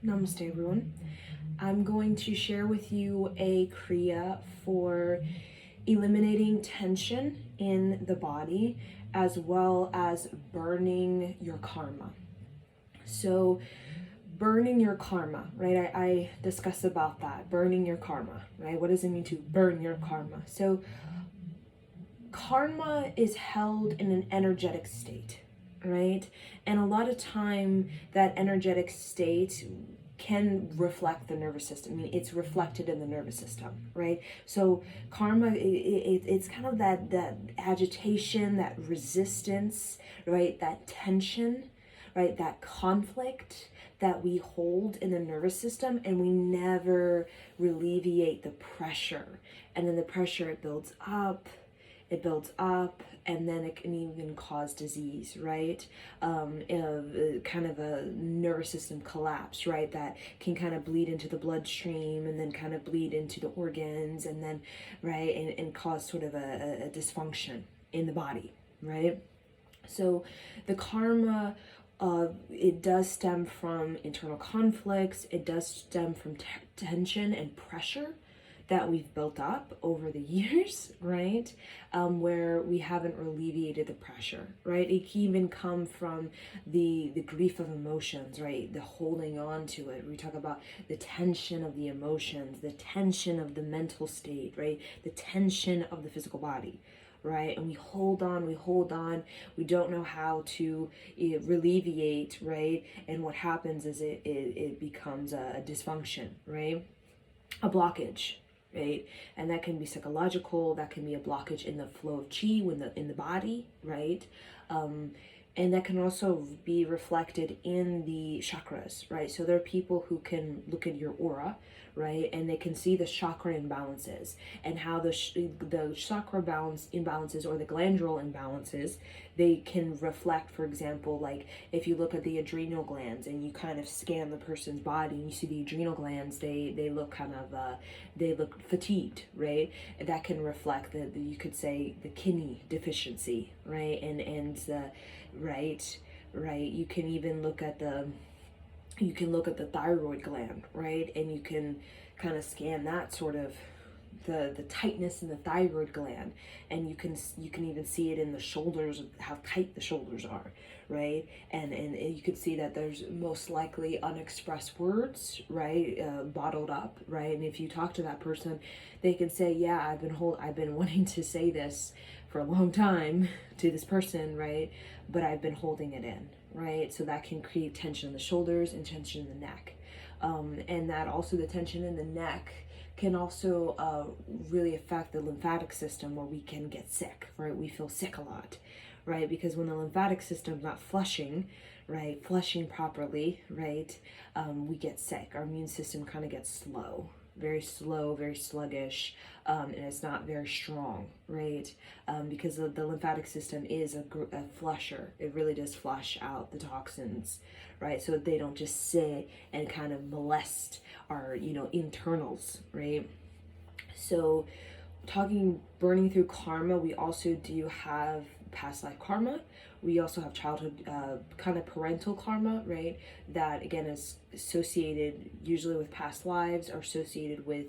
Namaste, everyone. I'm going to share with you a Kriya for eliminating tension in the body as well as burning your karma. So, burning your karma, right? I discussed about that, burning your karma, right? What does it mean to burn your karma? So, karma is held in an energetic state, right? And a lot of time that energetic state can reflect the nervous system. I mean, it's reflected in the nervous system, right? So karma, it's kind of that agitation, that resistance, right? That tension, right? That conflict that we hold in the nervous system, and we never alleviate the pressure. And then the pressure, it builds up, and then it can even cause disease, right? Kind of a nervous system collapse, right? That can kind of bleed into the bloodstream and then kind of bleed into the organs, and then, right, and cause sort of a dysfunction in the body, right? So the karma, it does stem from internal conflicts. It does stem from tension and pressure that we've built up over the years, right? Where we haven't alleviated the pressure, right? It can even come from the grief of emotions, right? The holding on to it. We talk about the tension of the emotions, the tension of the mental state, right? The tension of the physical body, right? And we hold on, we don't know how to alleviate, right? And what happens is it becomes a dysfunction, right? A blockage, right? And that can be psychological, that can be a blockage in the flow of chi in the body, right? And that can also be reflected in the chakras, right? So there are people who can look at your aura, right? And they can see the chakra imbalances and how the chakra imbalances or the glandular imbalances, they can reflect, for example, like if you look at the adrenal glands and you kind of scan the person's body and you see the adrenal glands, they look kind of, they look fatigued, right? That can reflect you could say the kidney deficiency, right? And the, right, you can even look at the thyroid gland, right? And you can kind of scan that sort of the tightness in the thyroid gland, and you can even see it in the shoulders, how tight the shoulders are, right? And you could see that there's most likely unexpressed words, right? Bottled up, right? And if you talk to that person, they can say, yeah, I've been wanting to say this for a long time to this person, right? But I've been holding it in, right? So that can create tension in the shoulders and tension in the neck. And that also, the tension in the neck can also really affect the lymphatic system, where we can get sick, right? We feel sick a lot, right? Because when the lymphatic system's not flushing properly, right, we get sick. Our immune system kind of gets slow, very sluggish, and it's not very strong, right? Because the lymphatic system is a flusher. It really does flush out the toxins, right? So they don't just sit and kind of molest our, internals, right? So burning through karma, we also do have past life karma. We also have childhood, kind of parental karma, right? That again is associated usually with past lives, or associated with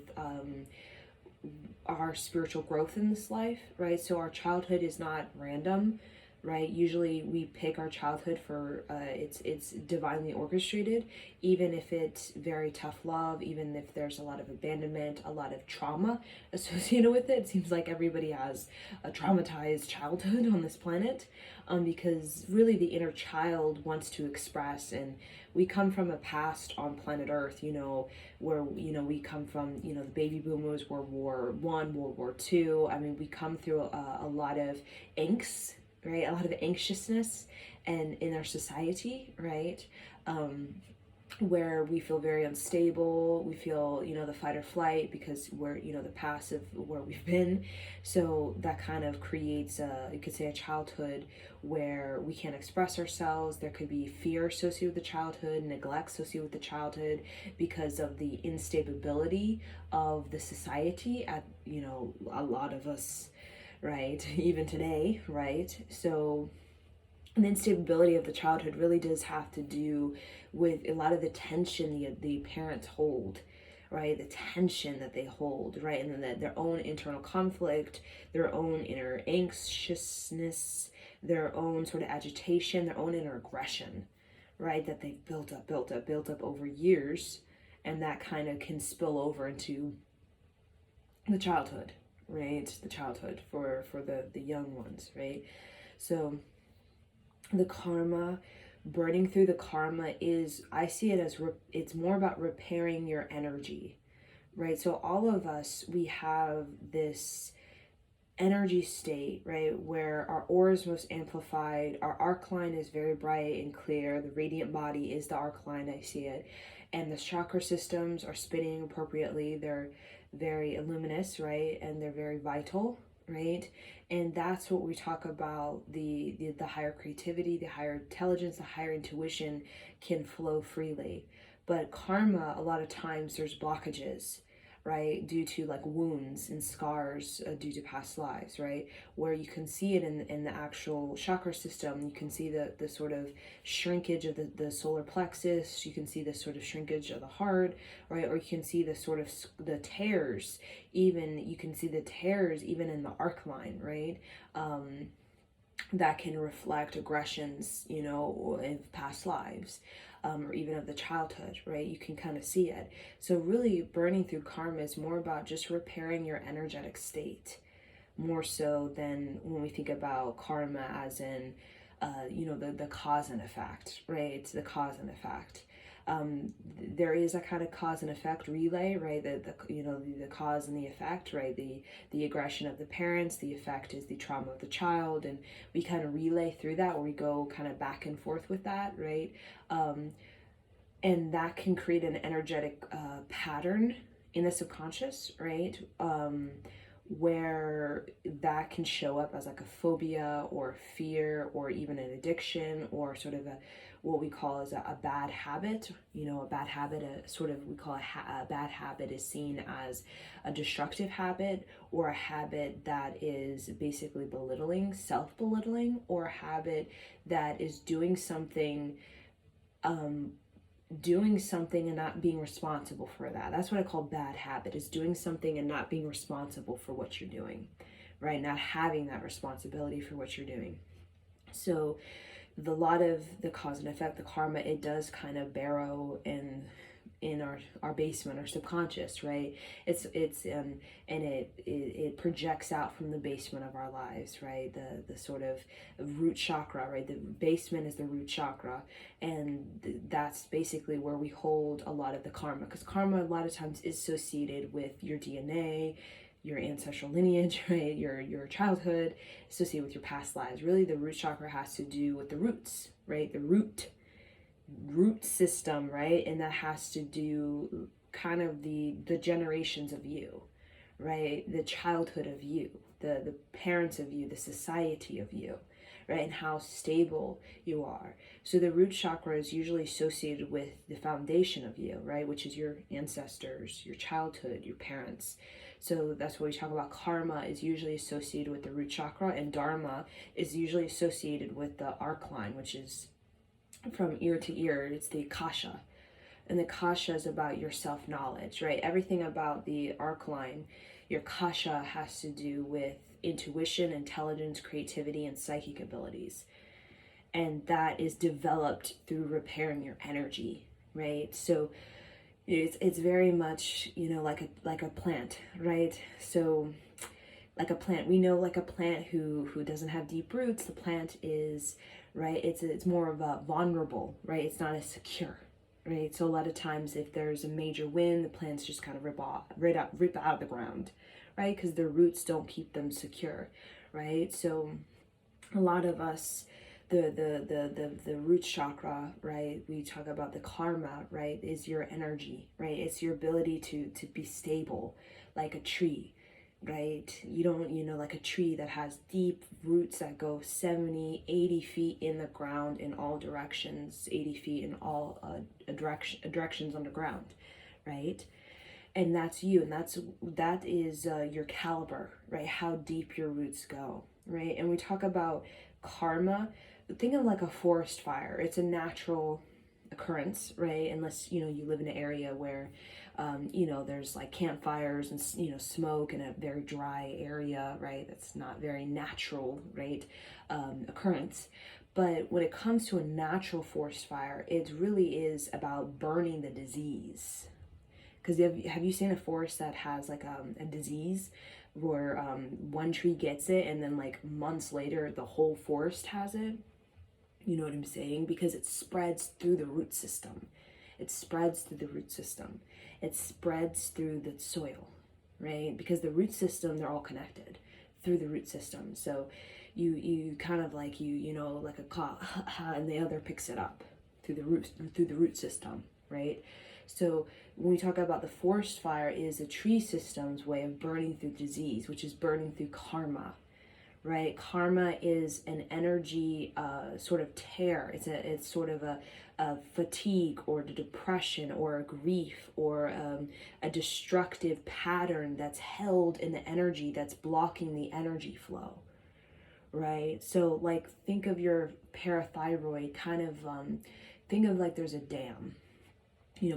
our spiritual growth in this life, right? So our childhood is not random, right? Usually we pick our childhood for it's divinely orchestrated, even if it's very tough love, even if there's a lot of abandonment, a lot of trauma associated with it. It seems like everybody has a traumatized childhood on this planet, because really the inner child wants to express. And we come from a past on planet Earth, where we come from, the baby boomers, World War I, World War II. I mean, we come through a lot of angst, right? A lot of anxiousness and in our society, right? Where we feel very unstable. We feel, the fight or flight, because we're, the past of where we've been. So that kind of creates you could say a childhood where we can't express ourselves. There could be fear associated with the childhood, neglect associated with the childhood, because of the instability of the society at, a lot of us, right? Even today, right? So And the instability of the childhood really does have to do with a lot of the tension the parents hold, right? The tension that they hold, right? And then their own internal conflict, their own inner anxiousness, their own sort of agitation, their own inner aggression, right? That they've built up over years. And that kind of can spill over into the childhood, right? The childhood for the young ones, right? So the karma, burning through the karma is, I see it as, it's more about repairing your energy, right? So all of us, we have this energy state, right, where our aura is most amplified, our arc line is very bright and clear, the radiant body is the arc line, I see it, and the chakra systems are spinning appropriately, they're very luminous, right, and they're very vital, right? And that's what we talk about, the higher creativity, the higher intelligence, the higher intuition can flow freely. But karma, a lot of times there's blockages, right, due to like wounds and scars due to past lives, right, where you can see it in the actual chakra system. You can see the sort of shrinkage of the solar plexus, you can see the sort of shrinkage of the heart, right, or you can see the sort of the tears, even you can see the tears even in the arc line, right, that can reflect aggressions, you know, in past lives, or even of the childhood, right? You can kind of see it. So really burning through karma is more about just repairing your energetic state, more so than when we think about karma as in, you know, the cause and effect, right? It's the cause and effect. There is a kind of cause and effect relay, right? The you know, the cause and the effect, right? The aggression of the parents, the effect is the trauma of the child, and we kind of relay through that, where we go kind of back and forth with that, right? And that can create an energetic pattern in the subconscious, right? Where that can show up as like a phobia or fear or even an addiction, or sort of what we call as a bad habit. You know, a bad habit, we call a bad habit is seen as a destructive habit, or a habit that is basically belittling, self-belittling, or a habit that is doing something and not being responsible for that. That's what I call bad habit, is doing something and not being responsible for what you're doing, right? Not having that responsibility for what you're doing. So a lot of the cause and effect, the karma, it does kind of burrow in our basement, our subconscious, right? And it projects out from the basement of our lives, right? The sort of root chakra, right? The basement is the root chakra, and that's basically where we hold a lot of the karma, because karma a lot of times is associated with your DNA, your ancestral lineage, right? Your childhood, associated with your past lives. Really, the root chakra has to do with the roots, right? The root system, right? And that has to do kind of the generations of you, right? The childhood of you, the parents of you, the society of you, right? And how stable you are. So the root chakra is usually associated with the foundation of you, right? Which is your ancestors, your childhood, your parents. So that's what we talk about. Karma is usually associated with the root chakra, and dharma is usually associated with the arc line, which is from ear to ear. It's the akasha, and the akasha is about your self-knowledge, right? Everything about the arc line, your akasha, has to do with intuition, intelligence, creativity, and psychic abilities, and that is developed through repairing your energy, right? So it's very much, you know, like a plant, right? So like a plant, we know, like a plant who doesn't have deep roots, the plant is, right, it's more of a vulnerable, right? It's not as secure, right? So a lot of times if there's a major wind, the plants just kind of rip out of the ground, right? Because their roots don't keep them secure, right? So a lot of us, the root chakra, right, we talk about the karma, right, is your energy, right? It's your ability to be stable, like a tree, right? You don't, you know, like a tree that has deep roots that go 70, 80 feet in the ground in all directions, 80 feet in all directions underground, right? And that's you, and that is your caliber, right? How deep your roots go, right? And we talk about karma. think of like a forest fire. It's a natural occurrence, right? Unless, you live in an area where, there's like campfires and, smoke in a very dry area, right? That's not very natural, right? Occurrence. But when it comes to a natural forest fire, it really is about burning the disease. Because have you seen a forest that has like a disease where one tree gets it and then like months later the whole forest has it? You know what I'm saying? Because it spreads through the root system. It spreads through the root system. It spreads through the soil, right? Because the root system, they're all connected through the root system. So you kind of like like a claw, and the other picks it up through the root system, right? So when we talk about the forest fire, is the tree system's way of burning through disease, which is burning through karma, right? Karma is an energy sort of tear. It's sort of a fatigue or a depression or a grief or a destructive pattern that's held in the energy that's blocking the energy flow, right? So like think of your parathyroid, kind of think of like there's a dam.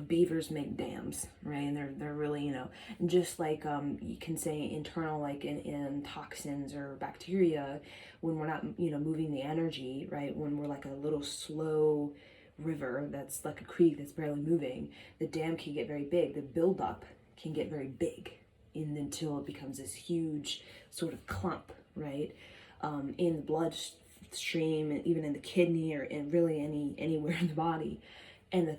Beavers make dams, right? And they're really, and just like you can say internal, like in toxins or bacteria, when we're not, moving the energy, right? When we're like a little slow river that's like a creek that's barely moving, the dam can get very big. The buildup can get very big until it becomes this huge sort of clump, right? In the bloodstream, and even in the kidney, or in really anywhere in the body. And the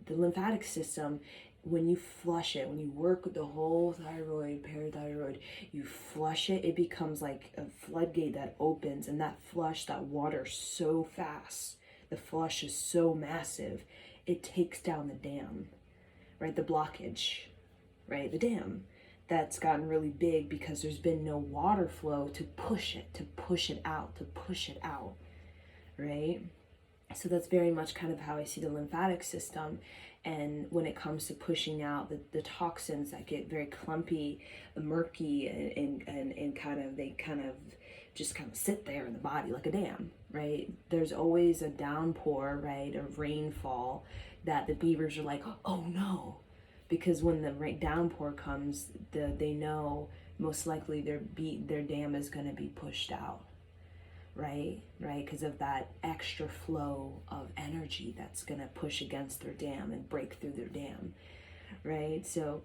lymphatic system, when you flush it, when you work with the whole thyroid, parathyroid, you flush it, it becomes like a floodgate that opens, and that water so fast, the flush is so massive, it takes down the dam, right? The blockage, right? The dam that's gotten really big because there's been no water flow to push it out, right? So that's very much kind of how I see the lymphatic system. And when it comes to pushing out the toxins that get very clumpy, murky, and kind of just sit there in the body like a dam, right? There's always a downpour, right? A rainfall that the beavers are like, oh no. Because when the downpour comes, they know most likely their dam is going to be pushed out. Right, because of that extra flow of energy that's going to push against their dam and break through their dam, right? So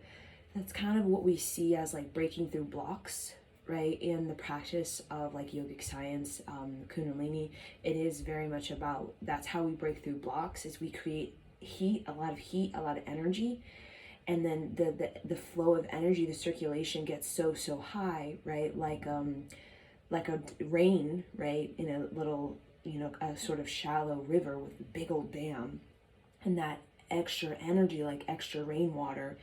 that's kind of what we see as like breaking through blocks, right? In the practice of like yogic science, Kundalini, it is very much about, that's how we break through blocks, is we create a lot of energy, and then the flow of energy, the circulation gets so high, right? Like a rain, right, in a little, a sort of shallow river with a big old dam, and that extra energy, like extra rainwater,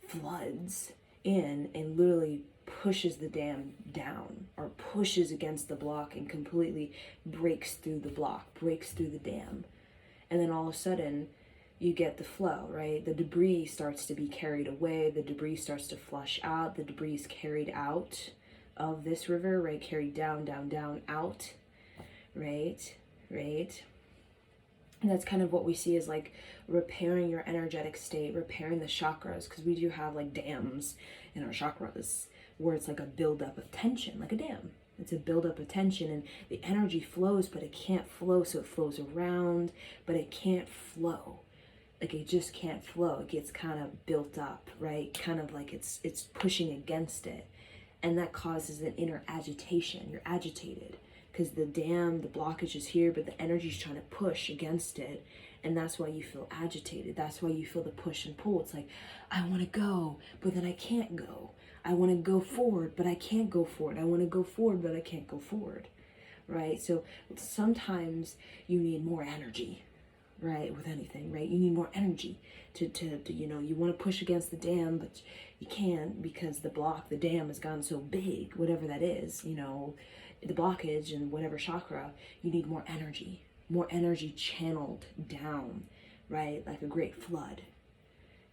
floods in and literally pushes the dam down, or pushes against the block and completely breaks through the block, breaks through the dam. And then all of a sudden you get the flow, right? The debris starts to be carried away, the debris starts to flush out, the debris is carried out of this river, right? Carried down, out, right? And that's kind of what we see as like repairing your energetic state, repairing the chakras, because we do have like dams in our chakras where it's like a buildup of tension, like a dam. It's a buildup of tension, and the energy flows, but it can't flow, so it flows around, but it can't flow. Like it just can't flow. It gets kind of built up, right? Kind of like it's pushing against it. And that causes an inner agitation. You're agitated because the dam, the blockage is here, but the energy is trying to push against it. And that's why you feel agitated. That's why you feel the push and pull. It's like, I want to go, but then I can't go. I want to go forward, but I can't go forward. I want to go forward, but I can't go forward, right? So sometimes you need more energy, right? With anything, right? You need more energy to you want to push against the dam, but you can't because the dam has gone so big, whatever that is, the blockage and whatever chakra, you need more energy channeled down, right? Like a great flood.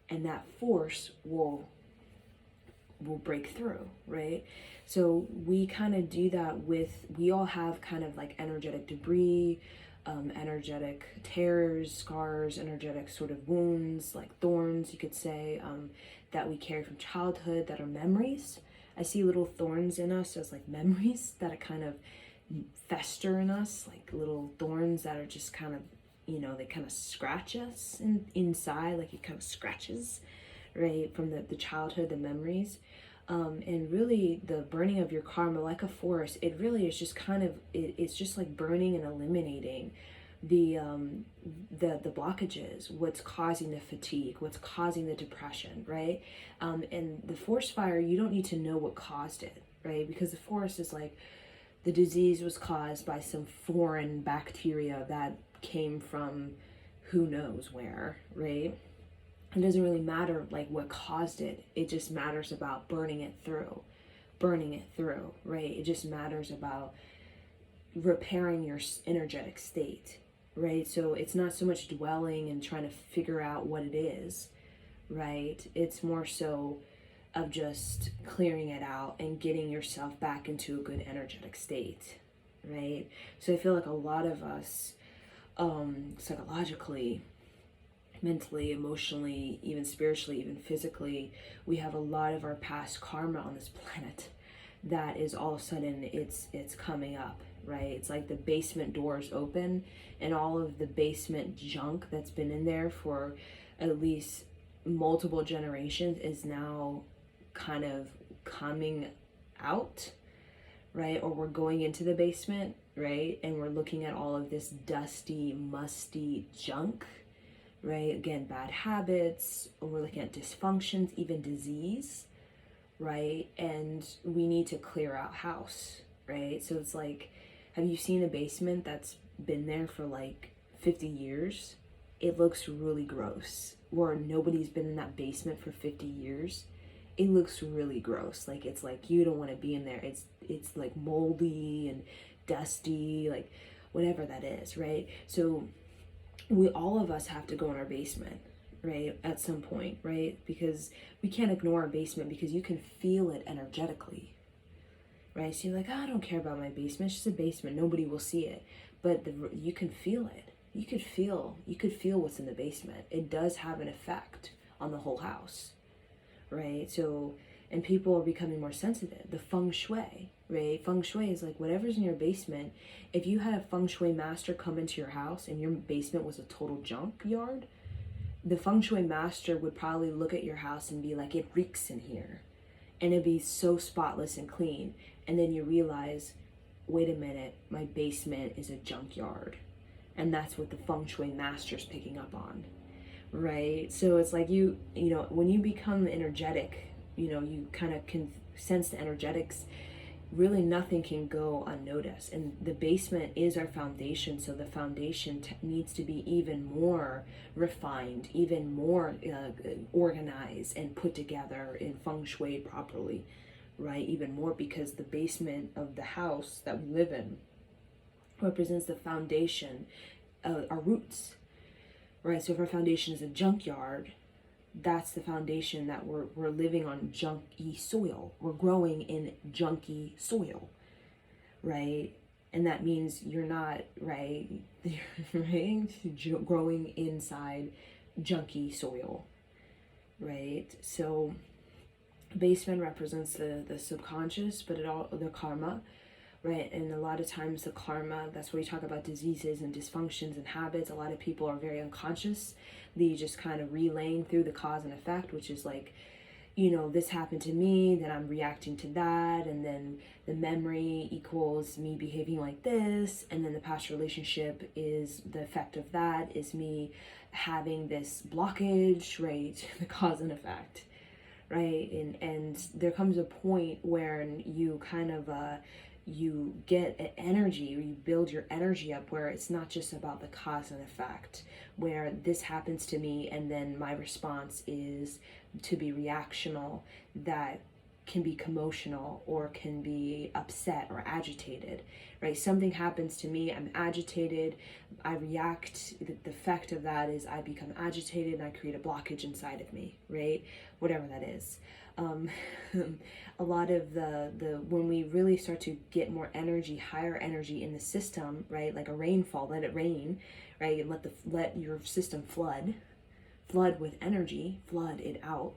And that force will will break through, right? So we kind of do that we all have kind of like energetic debris, energetic tears, scars, energetic sort of wounds, like thorns, you could say, that we carry from childhood that are memories. I see little thorns in us as like memories that are kind of fester in us, like little thorns that are just kind of, they kind of scratch us inside, like it kind of scratches, right, from the childhood, the memories. And really the burning of your karma, like a forest, it really is just kind of, it's just like burning and eliminating the blockages, what's causing the fatigue, what's causing the depression, right? And the forest fire, you don't need to know what caused it, right? Because the forest is like, the disease was caused by some foreign bacteria that came from who knows where, right? It doesn't really matter like what caused it. It just matters about burning it through, right? It just matters about repairing your energetic state, right? So it's not so much dwelling and trying to figure out what it is, right? It's more so of just clearing it out and getting yourself back into a good energetic state, right? So I feel like a lot of us, psychologically, mentally, emotionally, even spiritually, even physically, we have a lot of our past karma on this planet that is all of a sudden it's coming up, right? It's like the basement doors open and all of the basement junk that's been in there for at least multiple generations is now kind of coming out, right? Or we're going into the basement, right? And we're looking at all of this dusty, musty junk, right? Again, bad habits, or we're looking at dysfunctions, even disease, right? And we need to clear out house, right? So it's like, have you seen a basement that's been there for like 50 years? It looks really gross. Or nobody's been in that basement for 50 years. It looks really gross. Like, it's like you don't want to be in there. It's like moldy and dusty, like whatever that is, right? So all of us have to go in our basement, right, at some point, right? Because we can't ignore our basement, because you can feel it energetically, right? So you're like, oh, I don't care about my basement. It's just a basement. Nobody will see it. But you can feel it. You could feel what's in the basement. It does have an effect on the whole house, right? So, and people are becoming more sensitive. The feng shui, right? Feng shui is like whatever's in your basement. If you had a feng shui master come into your house and your basement was a total junk yard, the feng shui master would probably look at your house and be like, it reeks in here. And it'd be so spotless and clean. And then you realize, wait a minute, my basement is a junkyard. And that's what the feng shui master's picking up on, right? So it's like you know, when you become energetic, you kind of can sense the energetics. Really nothing can go unnoticed. And the basement is our foundation. So the foundation needs to be even more refined, even more organized and put together in feng shui properly, right? Even more, because the basement of the house that we live in represents the foundation, our roots, right? So if our foundation is a junkyard, that's the foundation that we're living on junky soil. We're growing in junky soil, right? And that means you're not, right? Right? Growing inside junky soil, right? So basement represents the subconscious, but the karma, right? And a lot of times the karma, that's where you talk about diseases and dysfunctions and habits. A lot of people are very unconscious. They just kind of relaying through the cause and effect, which is like, this happened to me, then I'm reacting to that, and then the memory equals me behaving like this, and then the past relationship is the effect of that, is me having this blockage, right? The cause and effect, right? And there comes a point where you kind of you get an energy, or you build your energy up, where it's not just about the cause and effect, where this happens to me and then my response is to be reactional, that can be commotional or can be upset or agitated, right? Something happens to me, I'm agitated, I react. The effect of that is I become agitated and I create a blockage inside of me, right? Whatever that is. A lot of the when we really start to get more energy, higher energy in the system, right? Like a rainfall, let it rain, right? Let your system flood with energy, flood it out.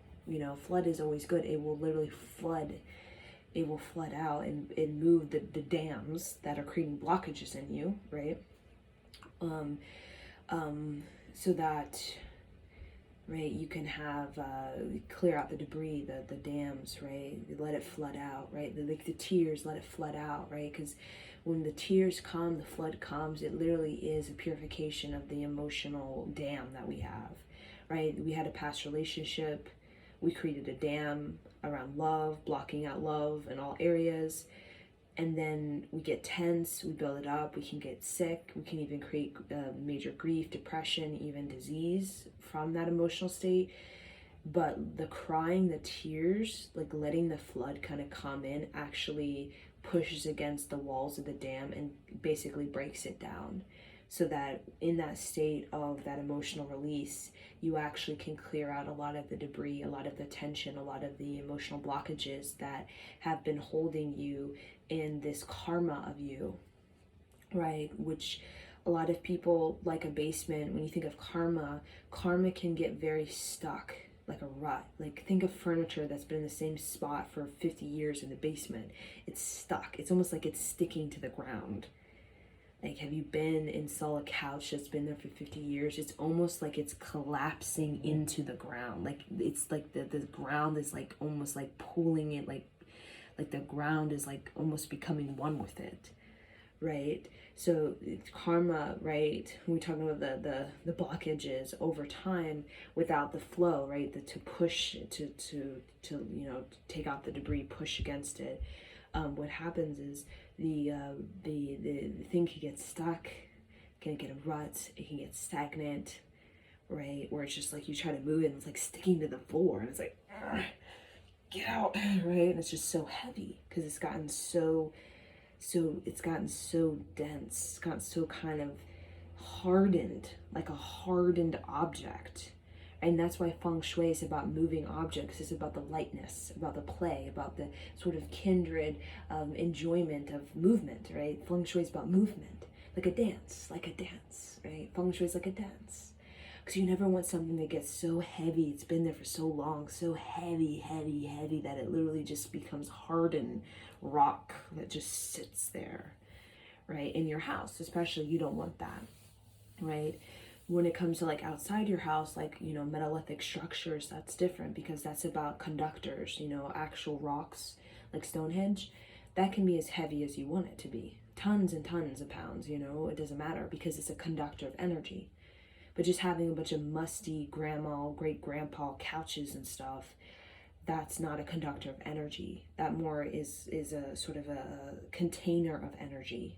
Flood is always good. It will literally flood. It will flood out and move the dams that are creating blockages in you, right? So that, right, you can have clear out the debris, the dams, right? Let it flood out, right? The tears, let it flood out, right? Because when the tears come, the flood comes. It literally is a purification of the emotional dam that we have, right? We had a past relationship. We created a dam around love, blocking out love in all areas. And then we get tense, we build it up, we can get sick, we can even create major grief, depression, even disease from that emotional state. But the crying, the tears, like letting the flood kind of come in, actually pushes against the walls of the dam and basically breaks it down. So that in that state of that emotional release, you actually can clear out a lot of the debris, a lot of the tension, a lot of the emotional blockages that have been holding you in this karma of you, right? Which a lot of people, like a basement, when you think of karma can get very stuck, like a rut. Like think of furniture that's been in the same spot for 50 years in the basement. It's stuck. It's almost like it's sticking to the ground. Like, have you been and saw a couch that's been there for 50 years? It's almost like it's collapsing into the ground. Like it's like the ground is like almost like pulling it, like the ground is like almost becoming one with it, right? So it's karma, right? We're talking about the blockages over time without the flow, right? To push to take out the debris, push against it. What happens is the thing can get stuck, can get a rut, it can get stagnant, right? Where it's just like you try to move it and it's like sticking to the floor and it's like, get out, right? And it's just so heavy because it's gotten so dense, it's gotten so kind of hardened, like a hardened object. And that's why feng shui is about moving objects. It's about the lightness, about the play, about the sort of kindred enjoyment of movement, right? Feng shui is about movement, like a dance, right? Feng shui is like a dance. Because you never want something that gets so heavy, it's been there for so long, so heavy, that it literally just becomes hardened rock that just sits there, right? In your house, especially, you don't want that, right? When it comes to like outside your house, like, monolithic structures, that's different because that's about conductors, actual rocks like Stonehenge, that can be as heavy as you want it to be. Tons and tons of pounds, it doesn't matter because it's a conductor of energy. But just having a bunch of musty grandma, great grandpa couches and stuff, that's not a conductor of energy. That more is a sort of a container of energy.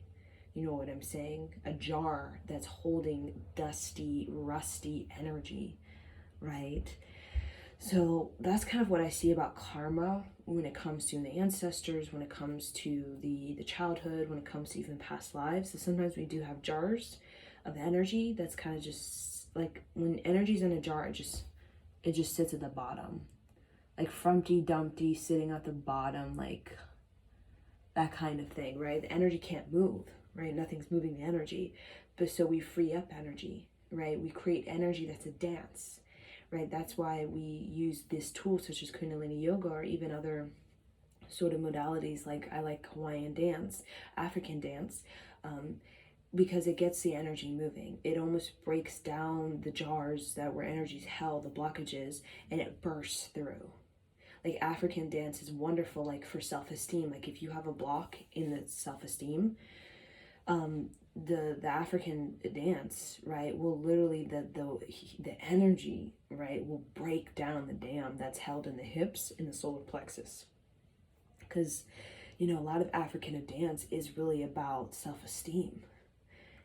You know what I'm saying? A jar that's holding dusty, rusty energy, right? So that's kind of what I see about karma when it comes to the ancestors, when it comes to the childhood, when it comes to even past lives. So sometimes we do have jars of energy that's kind of just like when energy's in a jar, it just sits at the bottom, like Frumpty Dumpty sitting at the bottom, like that kind of thing, right? The energy can't move, right? Nothing's moving the energy, but so we free up energy, right? We create energy that's a dance, right? That's why we use this tool such as Kundalini yoga or even other sort of modalities. Like I like Hawaiian dance, African dance, because it gets the energy moving. It almost breaks down the jars that where energy's held, the blockages, and it bursts through. Like African dance is wonderful, like for self-esteem. Like if you have a block in the self-esteem, the African dance, right, will literally the energy, right, will break down the dam that's held in the hips in the solar plexus. Because a lot of African dance is really about self-esteem.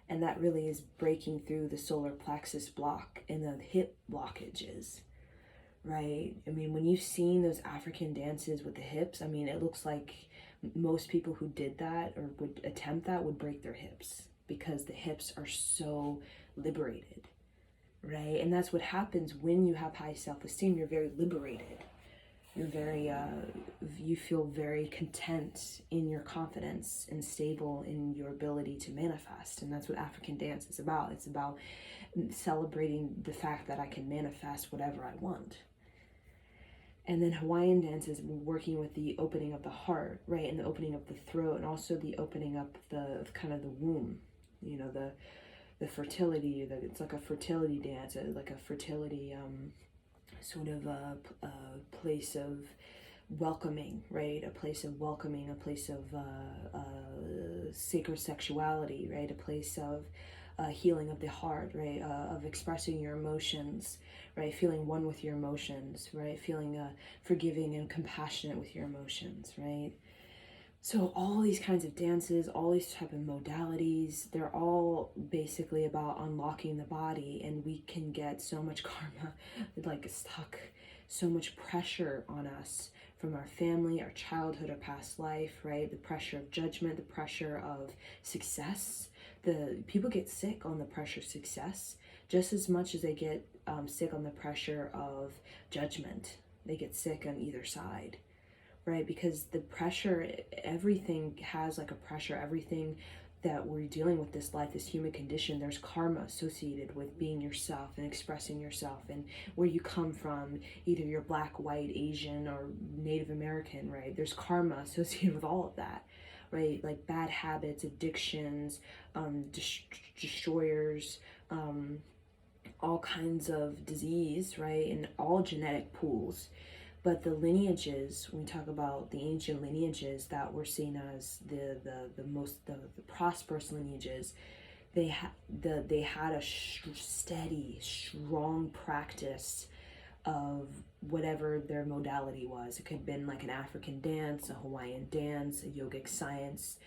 And that really is breaking through the solar plexus block and the hip blockages, right? I mean, when you've seen those African dances with the hips, I mean, it looks like most people who did that or would attempt that would break their hips, because the hips are so liberated, right? And that's what happens when you have high self-esteem. You're very liberated. You're very, you feel very content in your confidence and stable in your ability to manifest. And that's what African dance is about. It's about celebrating the fact that I can manifest whatever I want. And then Hawaiian dance is working with the opening of the heart, right? And the opening of the throat, and also the opening up the kind of the womb, you know, the fertility, it's like a fertility dance, like a fertility, sort of a place of welcoming, right? A place of welcoming, a place of sacred sexuality, right? A place of healing of the heart, right? Of expressing your emotions, right? Feeling one with your emotions, right? Feeling forgiving and compassionate with your emotions, right? So all these kinds of dances, all these type of modalities, they're all basically about unlocking the body, and we can get so much karma, like stuck, so much pressure on us from our family, our childhood, our past life, right? The pressure of judgment, the pressure of success. The people get sick on the pressure of success just as much as they get sick on the pressure of judgment. They get sick on either side. Right? Because the pressure, everything has like a pressure, everything that we're dealing with this life, this human condition, there's karma associated with being yourself and expressing yourself and where you come from, either you're Black, white, Asian, or Native American, right? There's karma associated with all of that, right? Like bad habits, addictions, destroyers, all kinds of disease, right? And all genetic pools. But the lineages, when we talk about the ancient lineages that were seen as the prosperous lineages, they had a steady, strong practice of whatever their modality was. It could have been like an African dance, a Hawaiian dance, a yogic science,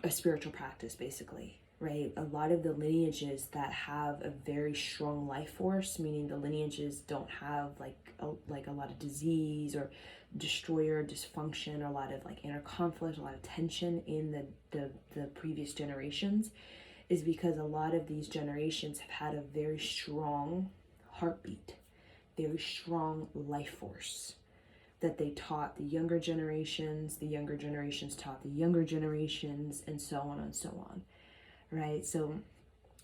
a spiritual practice, basically. Right, a lot of the lineages that have a very strong life force, meaning the lineages don't have like a lot of disease or destroyer dysfunction, or a lot of like inner conflict, a lot of tension in the previous generations, is because a lot of these generations have had a very strong heartbeat, very strong life force that they taught the younger generations taught the younger generations, and so on and so on. Right, so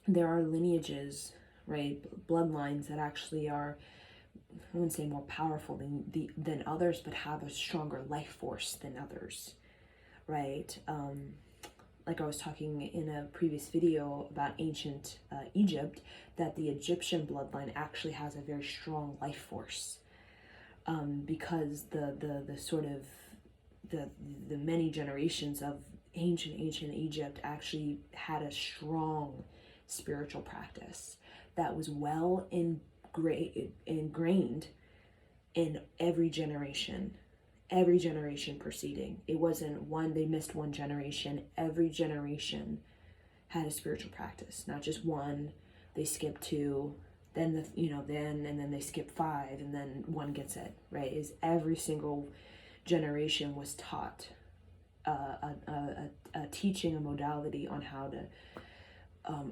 there are lineages, right, bloodlines that actually are, I wouldn't say more powerful than others, but have a stronger life force than others, right? Like I was talking in a previous video about ancient Egypt, that the Egyptian bloodline actually has a very strong life force, because the sort of the many generations of ancient Egypt actually had a strong spiritual practice that was well ingrained in every generation preceding. It wasn't one, they missed one generation. Every generation had a spiritual practice, not just one. They skipped two, then then they skip five, and then one gets it, right? Is every single generation was taught a teaching, a modality on how to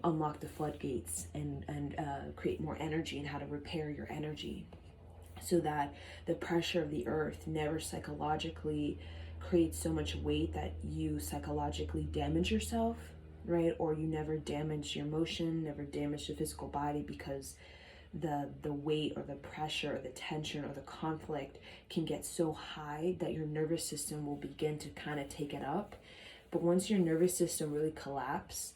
unlock the floodgates and create more energy, and how to repair your energy, so that the pressure of the earth never psychologically creates so much weight that you psychologically damage yourself, right? Or you never damage your emotion, never damage the physical body, because the weight or the pressure or the tension or the conflict can get so high that your nervous system will begin to kind of take it up. But once your nervous system really collapses,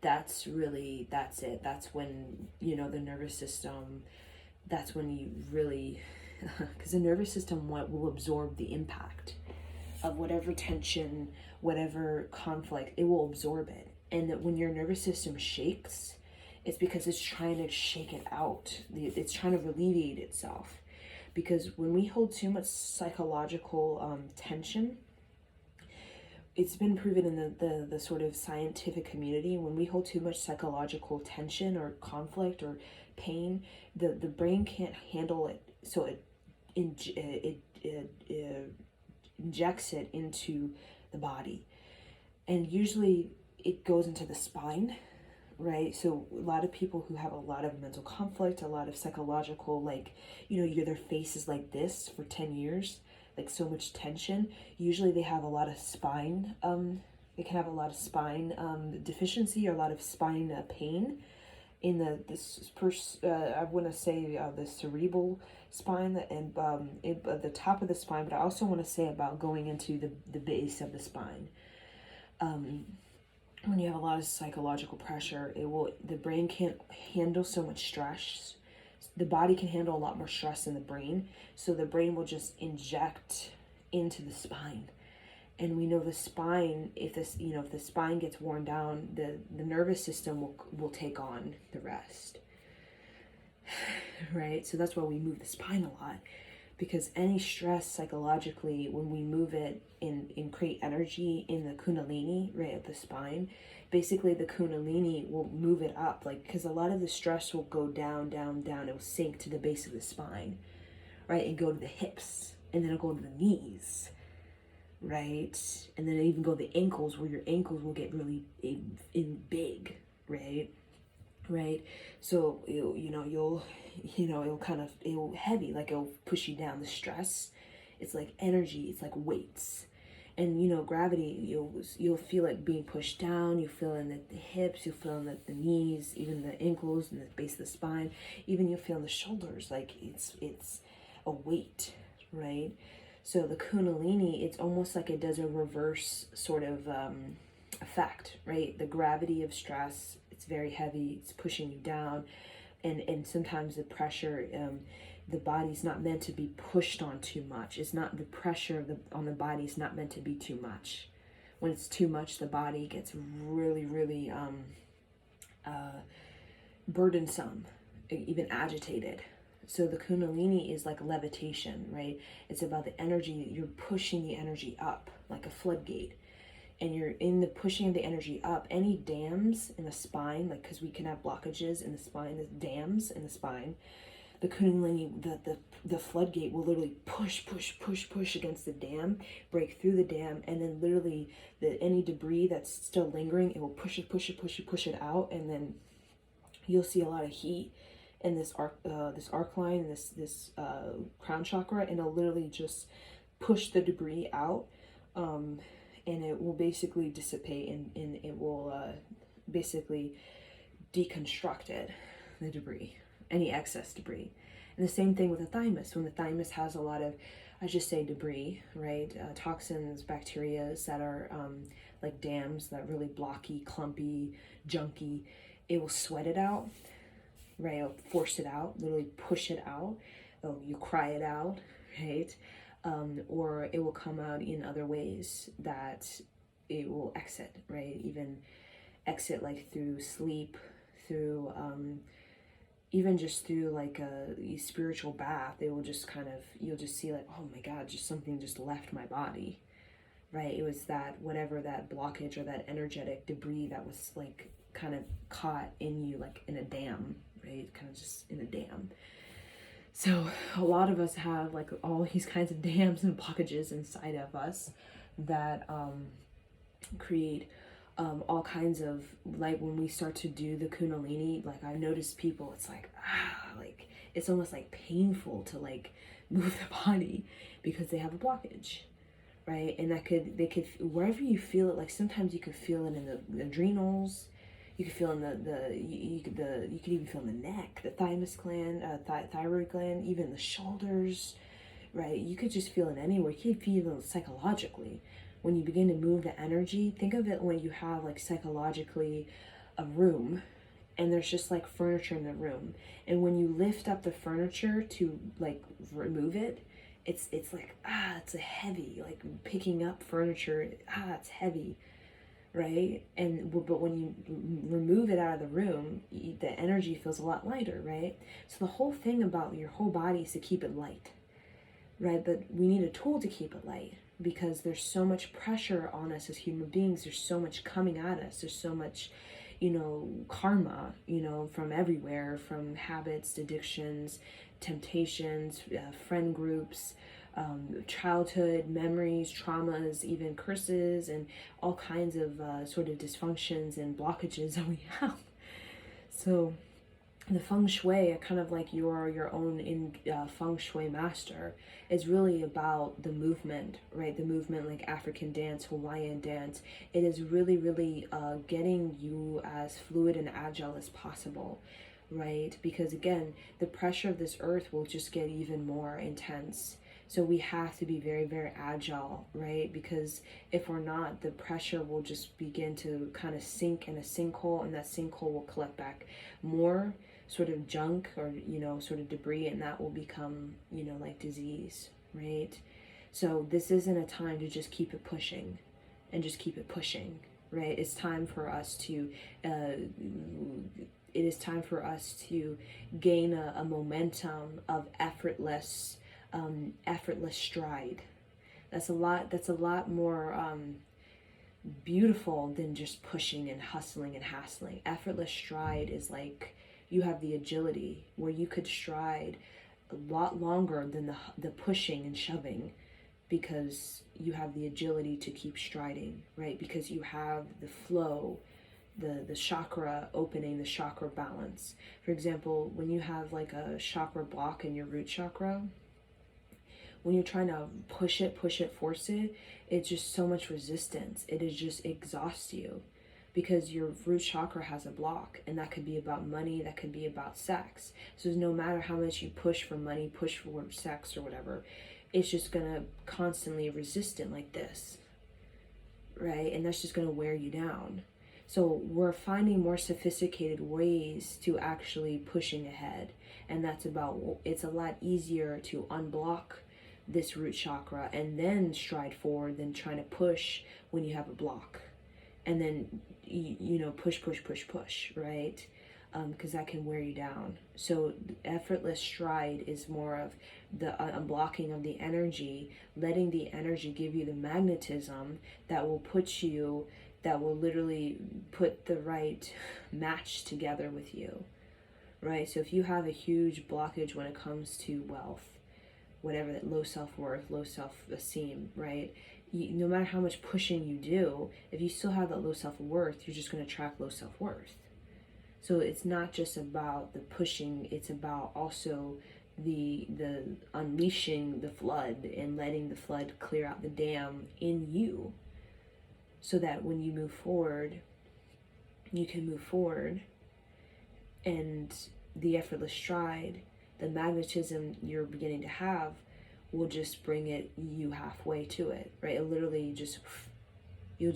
that's it. That's when, the nervous system, that's when you really, because the nervous system will absorb the impact of whatever tension, whatever conflict, it will absorb it. And that when your nervous system shakes, it's because it's trying to shake it out. It's trying to alleviate itself. Because when we hold too much psychological tension, it's been proven in the sort of scientific community, when we hold too much psychological tension or conflict or pain, the brain can't handle it, so it injects it into the body, and usually it goes into the spine, right? So a lot of people who have a lot of mental conflict, a lot of psychological, like, their face is like this for 10 years, like so much tension, usually they have a lot of spine, they can have a lot of spine deficiency, or a lot of spine pain in I want to say the cerebral spine, and the top of the spine, but I also want to say about going into the base of the spine. When you have a lot of psychological pressure, the brain can't handle so much stress. The body can handle a lot more stress than the brain, so the brain will just inject into the spine. And we know the spine, if the spine gets worn down, the nervous system will take on the rest. Right? So that's why we move the spine a lot, because any stress psychologically, when we move it and create energy in the Kundalini, right at the spine, basically the Kundalini will move it up, like, because a lot of the stress will go down, down, down. It will sink to the base of the spine, right, and go to the hips, and then it'll go to the knees, right, and then even go to the ankles, where your ankles will get really big, right. So it'll heavy, like it'll push you down. The stress, it's like energy, it's like weights. And gravity, you'll feel it being pushed down. You feel in the hips, you feel in the knees, even the ankles and the base of the spine. Even you feel in the shoulders, like it's a weight, right? So the Kundalini, it's almost like it does a reverse sort of effect, right? The gravity of stress, it's very heavy, it's pushing you down, and sometimes the pressure, the body's not meant to be pushed on too much. It's not, the pressure on the body is not meant to be too much. When it's too much, the body gets really, really burdensome, even agitated. So the Kundalini is like levitation, right? It's about the energy. You're pushing the energy up like a floodgate. And you're in the pushing of the energy up. Any dams in the spine, like, because we can have blockages in the spine, the dams in the spine, the Kundalini, the floodgate will literally push against the dam, break through the dam, and then literally any debris that's still lingering, it will push it out, and then you'll see a lot of heat in this arc line, this crown chakra, and it'll literally just push the debris out, and it will basically dissipate, and it will basically deconstruct the debris, any excess debris. And the same thing with the thymus. When the thymus has a lot of, I just say debris, right? Toxins, bacteria that are like dams, that really blocky, clumpy, junky, it will sweat it out, right? It'll force it out, literally push it out. You cry it out, right? Or it will come out in other ways that it will exit, right? Even exit like through sleep, through even just through like a spiritual bath. It will just kind of, you'll just see like, oh my God, just something just left my body, right? It was that, whatever that blockage or that energetic debris that was like kind of caught in you, like in a dam, right? Kind of just in a dam. So a lot of us have like all these kinds of dams and blockages inside of us that create all kinds of, like, when we start to do the Kundalini, like I notice people, it's like, like it's almost like painful to like move the body because they have a blockage, right? And they could wherever you feel it, like sometimes you could feel it in the adrenals, you could feel in you could even feel in the neck, the thymus gland, thyroid gland, even the shoulders, right? You could just feel it anywhere. You could feel it psychologically. When you begin to move the energy, think of it when you have like psychologically a room and there's just like furniture in the room. And when you lift up the furniture to like remove it, it's like, it's a heavy, like picking up furniture, it's heavy, right? But when you remove it out of the room, the energy feels a lot lighter, right? So the whole thing about your whole body is to keep it light, right? But we need a tool to keep it light, because there's so much pressure on us as human beings. There's so much coming at us. There's so much, karma, from everywhere, from habits, addictions, temptations, friend groups, childhood memories, traumas, even curses, and all kinds of sort of dysfunctions and blockages that we have. So the feng shui, kind of like you're your own feng shui master, is really about the movement, right? The movement, like African dance, Hawaiian dance. It is really, really getting you as fluid and agile as possible, right? Because again, the pressure of this earth will just get even more intense. So we have to be very, very agile, right? Because if we're not, the pressure will just begin to kind of sink in a sinkhole, and that sinkhole will collect back more sort of junk or, sort of debris, and that will become, like disease, right? So this isn't a time to just keep it pushing and just keep it pushing, right? It's time for us to, it is time for us to gain a momentum of effortless stride. That's a lot more beautiful than just pushing and hustling and hassling. Effortless stride is like you have the agility where you could stride a lot longer than the pushing and shoving, because you have the agility to keep striding, right? Because you have the flow, the chakra opening, the chakra balance. For example, when you have like a chakra block in your root chakra, when you're trying to push it, force it, it's just so much resistance. It is just exhausts you, because your root chakra has a block, and that could be about money, that could be about sex. So no matter how much you push for money, push for sex or whatever, it's just gonna constantly resist it like this, right? And that's just gonna wear you down. So we're finding more sophisticated ways to actually pushing ahead, and that's about, it's a lot easier to unblock this root chakra and then stride forward than trying to push when you have a block, and then push, right? Because that can wear you down. So effortless stride is more of the unblocking of the energy, letting the energy give you the magnetism that will literally put the right match together with you, right? So if you have a huge blockage when it comes to wealth, whatever, that low self-worth, low self-esteem, right? No matter how much pushing you do, if you still have that low self-worth, you're just going to attract low self-worth. So it's not just about the pushing, it's about also the unleashing the flood and letting the flood clear out the dam in you, so that when you move forward, you can move forward, and the effortless stride, the magnetism you're beginning to have, will just bring you halfway to it, right? It literally you'll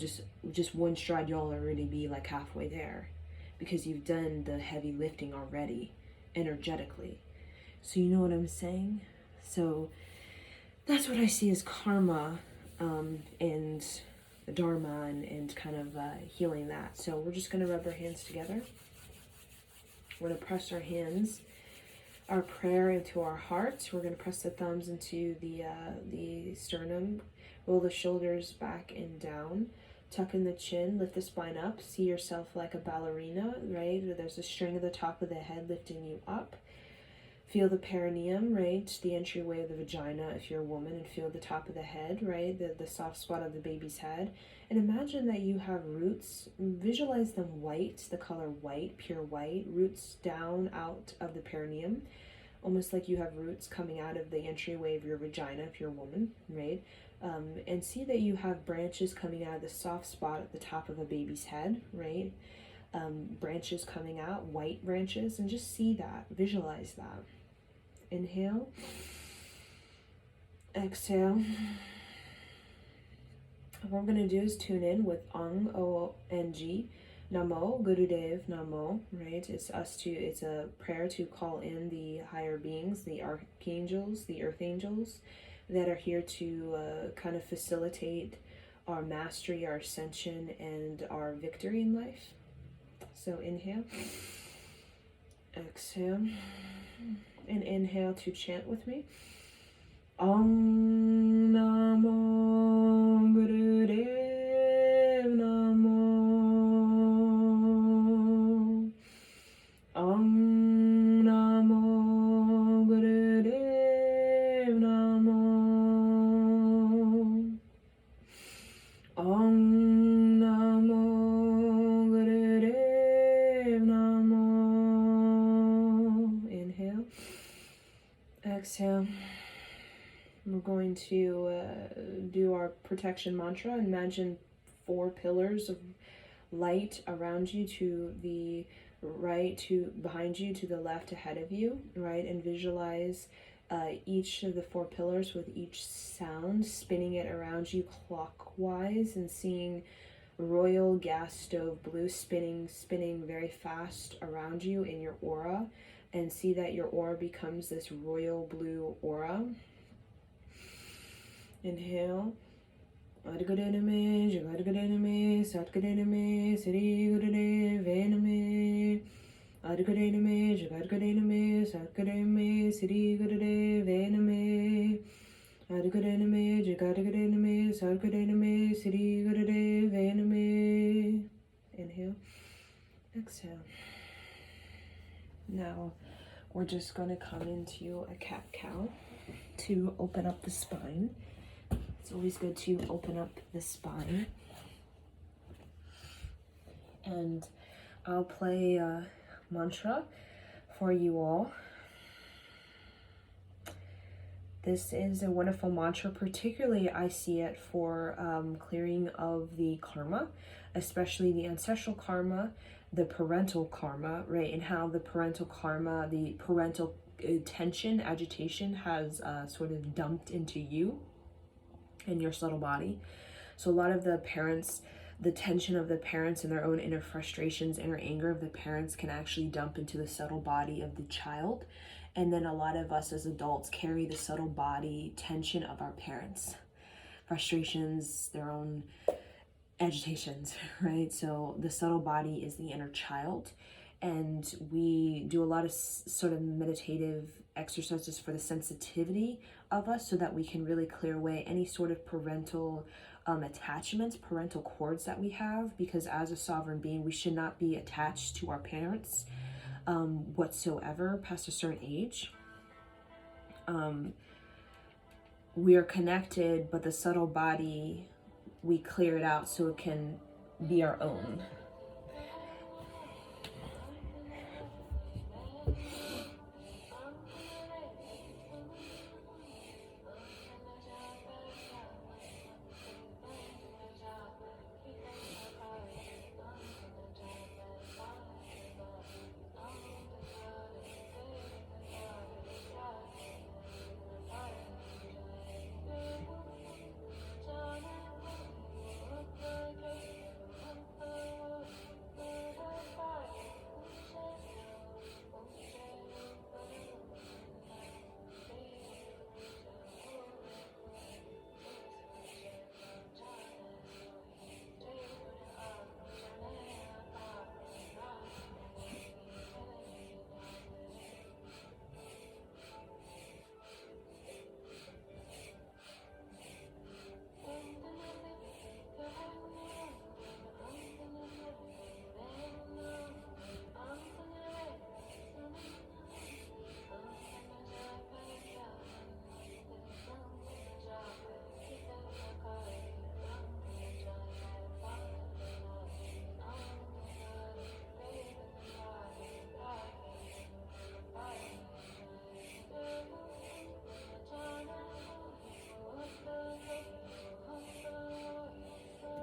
just one stride, you'll already be like halfway there, because you've done the heavy lifting already energetically. So you know what I'm saying? So that's what I see as karma, and the dharma, and kind of healing that. So we're just going to rub our hands together. We're going to press our hands, our prayer, into our hearts. We're going to press the thumbs into the sternum, roll the shoulders back and down, tuck in the chin, lift the spine up, see yourself like a ballerina, right? There's a string at the top of the head lifting you up. Feel the perineum, right? The entryway of the vagina if you're a woman, and feel the top of the head, right? The soft spot of the baby's head. And imagine that you have roots. Visualize them white, the color white, pure white, roots down out of the perineum, almost like you have roots coming out of the entryway of your vagina if you're a woman, right? And see that you have branches coming out of the soft spot at the top of a baby's head, right? Branches coming out, white branches, and just see that, visualize that. Inhale, exhale. What we're going to do is tune in with Ong, O-N-G, Namo, Gurudev, Namo, right? It's a prayer to call in the higher beings, the archangels, the earth angels, that are here to kind of facilitate our mastery, our ascension, and our victory in life. So inhale, exhale, and inhale to chant with me. Om Namo Exhale. We're going to do our protection mantra. Imagine 4 pillars of light around you, to the right, to behind you, to the left, ahead of you, right? And visualize each of the 4 pillars with each sound, spinning it around you clockwise, and seeing royal gas stove blue spinning very fast around you in your aura, and see that your aura becomes this royal blue aura. Inhale. Adgadename, Jagadgadename, Satgadename, Siri Gudade, Vename. Adgadename, Jagadgadename, Satgadename, Siri Gudade, Vename. Adgadename, Jagadgadename, Satgadename, Siri Gudade, Vename. Inhale. Exhale. Now we're just going to come into a cat-cow to open up the spine. It's always good to open up the spine. And I'll play a mantra for you all. This is a wonderful mantra, particularly I see it for clearing of the karma, especially the ancestral karma, the parental karma, right? And how the parental karma, the parental tension, agitation has sort of dumped into you and your subtle body. So a lot of the parents, the tension of the parents and their own inner frustrations, inner anger of the parents can actually dump into the subtle body of the child. And then a lot of us as adults carry the subtle body tension of our parents, frustrations, their own agitations, right? So the subtle body is the inner child. And we do a lot of sort of meditative exercises for the sensitivity of us, so that we can really clear away any sort of parental attachments, parental cords that we have, because as a sovereign being, we should not be attached to our parents whatsoever past a certain age. We are connected, but the subtle body, we clear it out so it can be our own.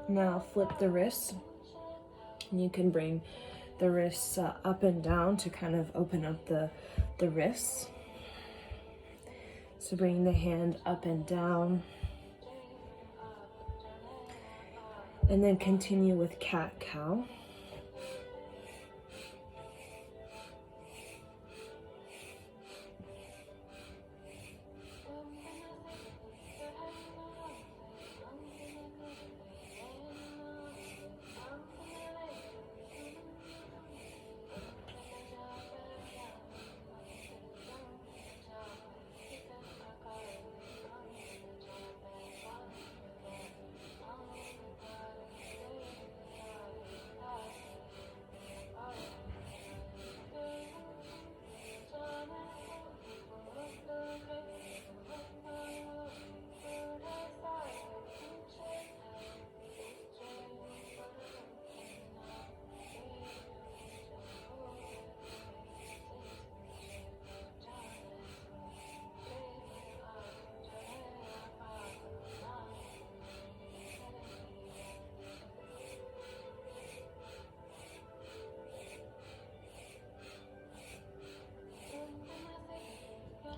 Now flip the wrists, and you can bring the wrists up and down to kind of open up the wrists. So bring the hand up and down, and then continue with cat-cow.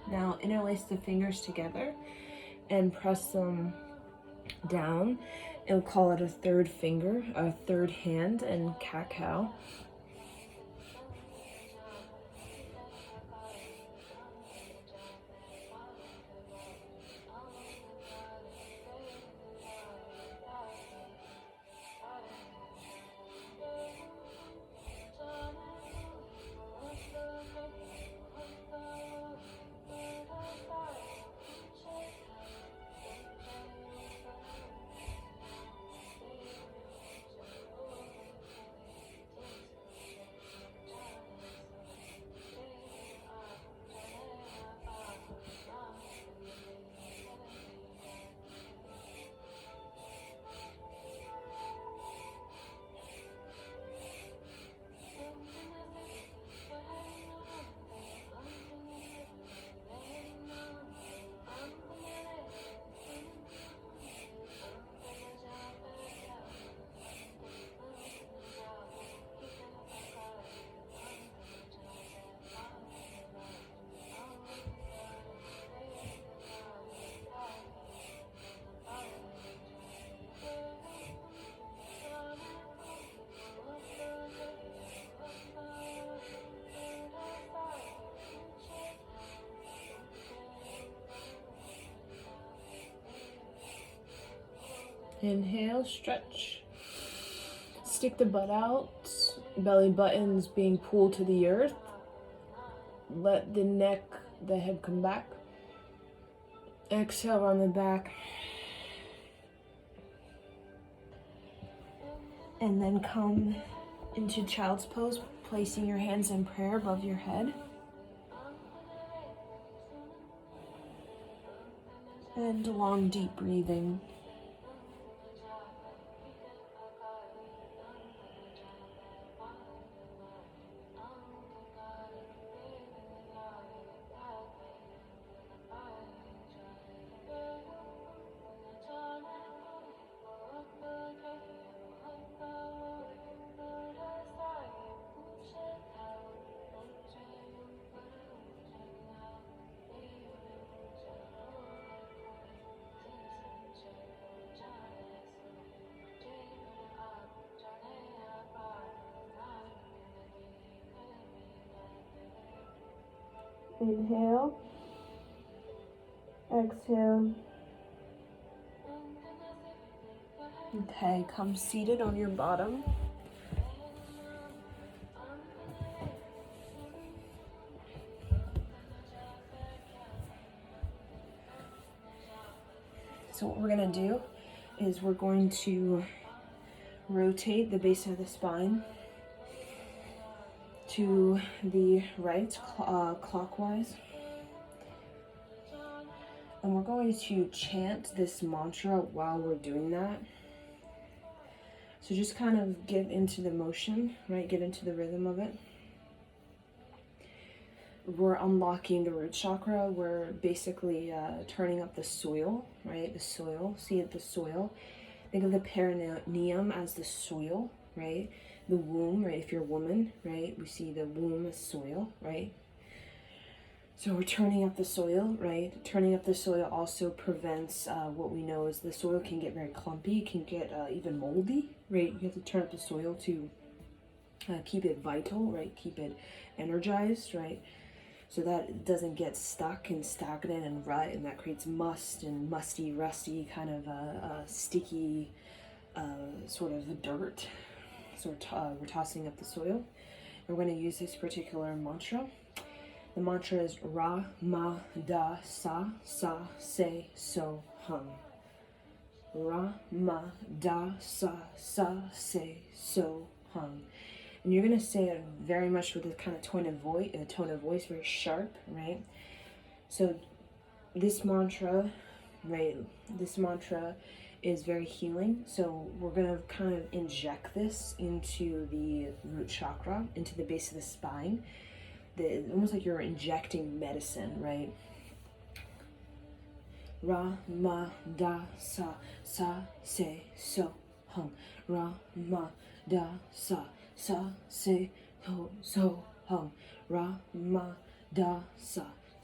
Now interlace the fingers together and press them down. And we'll call it a third finger, a third hand, and cat-cow. Inhale, stretch. Stick the butt out, belly buttons being pulled to the earth. Let the neck, the head come back. Exhale on the back. And then come into child's pose, placing your hands in prayer above your head. And long, deep breathing. Inhale, exhale. Okay, come seated on your bottom. So what we're going to do is we're going to rotate the base of the spine to the right, clockwise. And we're going to chant this mantra while we're doing that. So just kind of get into the motion, right? Get into the rhythm of it. We're unlocking the root chakra. We're basically turning up the soil, right? The soil. See it, the soil. Think of the perineum as the soil, right? The womb, right? If you're a woman, right? We see the womb as soil, right? So we're turning up the soil, right? Turning up the soil also prevents what we know is the soil can get very clumpy, can get even moldy, right? You have to turn up the soil to keep it vital, right? Keep it energized, right? So that it doesn't get stuck and stagnant and rut, and that creates must and musty, rusty, kind of sticky sort of dirt. So we're tossing up the soil. We're going to use this particular mantra. The mantra is Ra, Ma, Da, Sa, Sa, Se, So, Hum. Ra, Ma, Da, Sa, Sa, Se, So, Hum. And you're going to say it very much with a kind of tone of voice, very sharp, right? So this mantra, right, this mantra is very healing. So we're going to kind of inject this into the root chakra, into the base of the spine. Almost like you're injecting medicine, right? Ra, Ma, Da, Sa, Sa, Se, So, Hum. Ra, Ma, Da, Sa, Sa, Se, So, Hum. Ra, Ma, Da, Sa,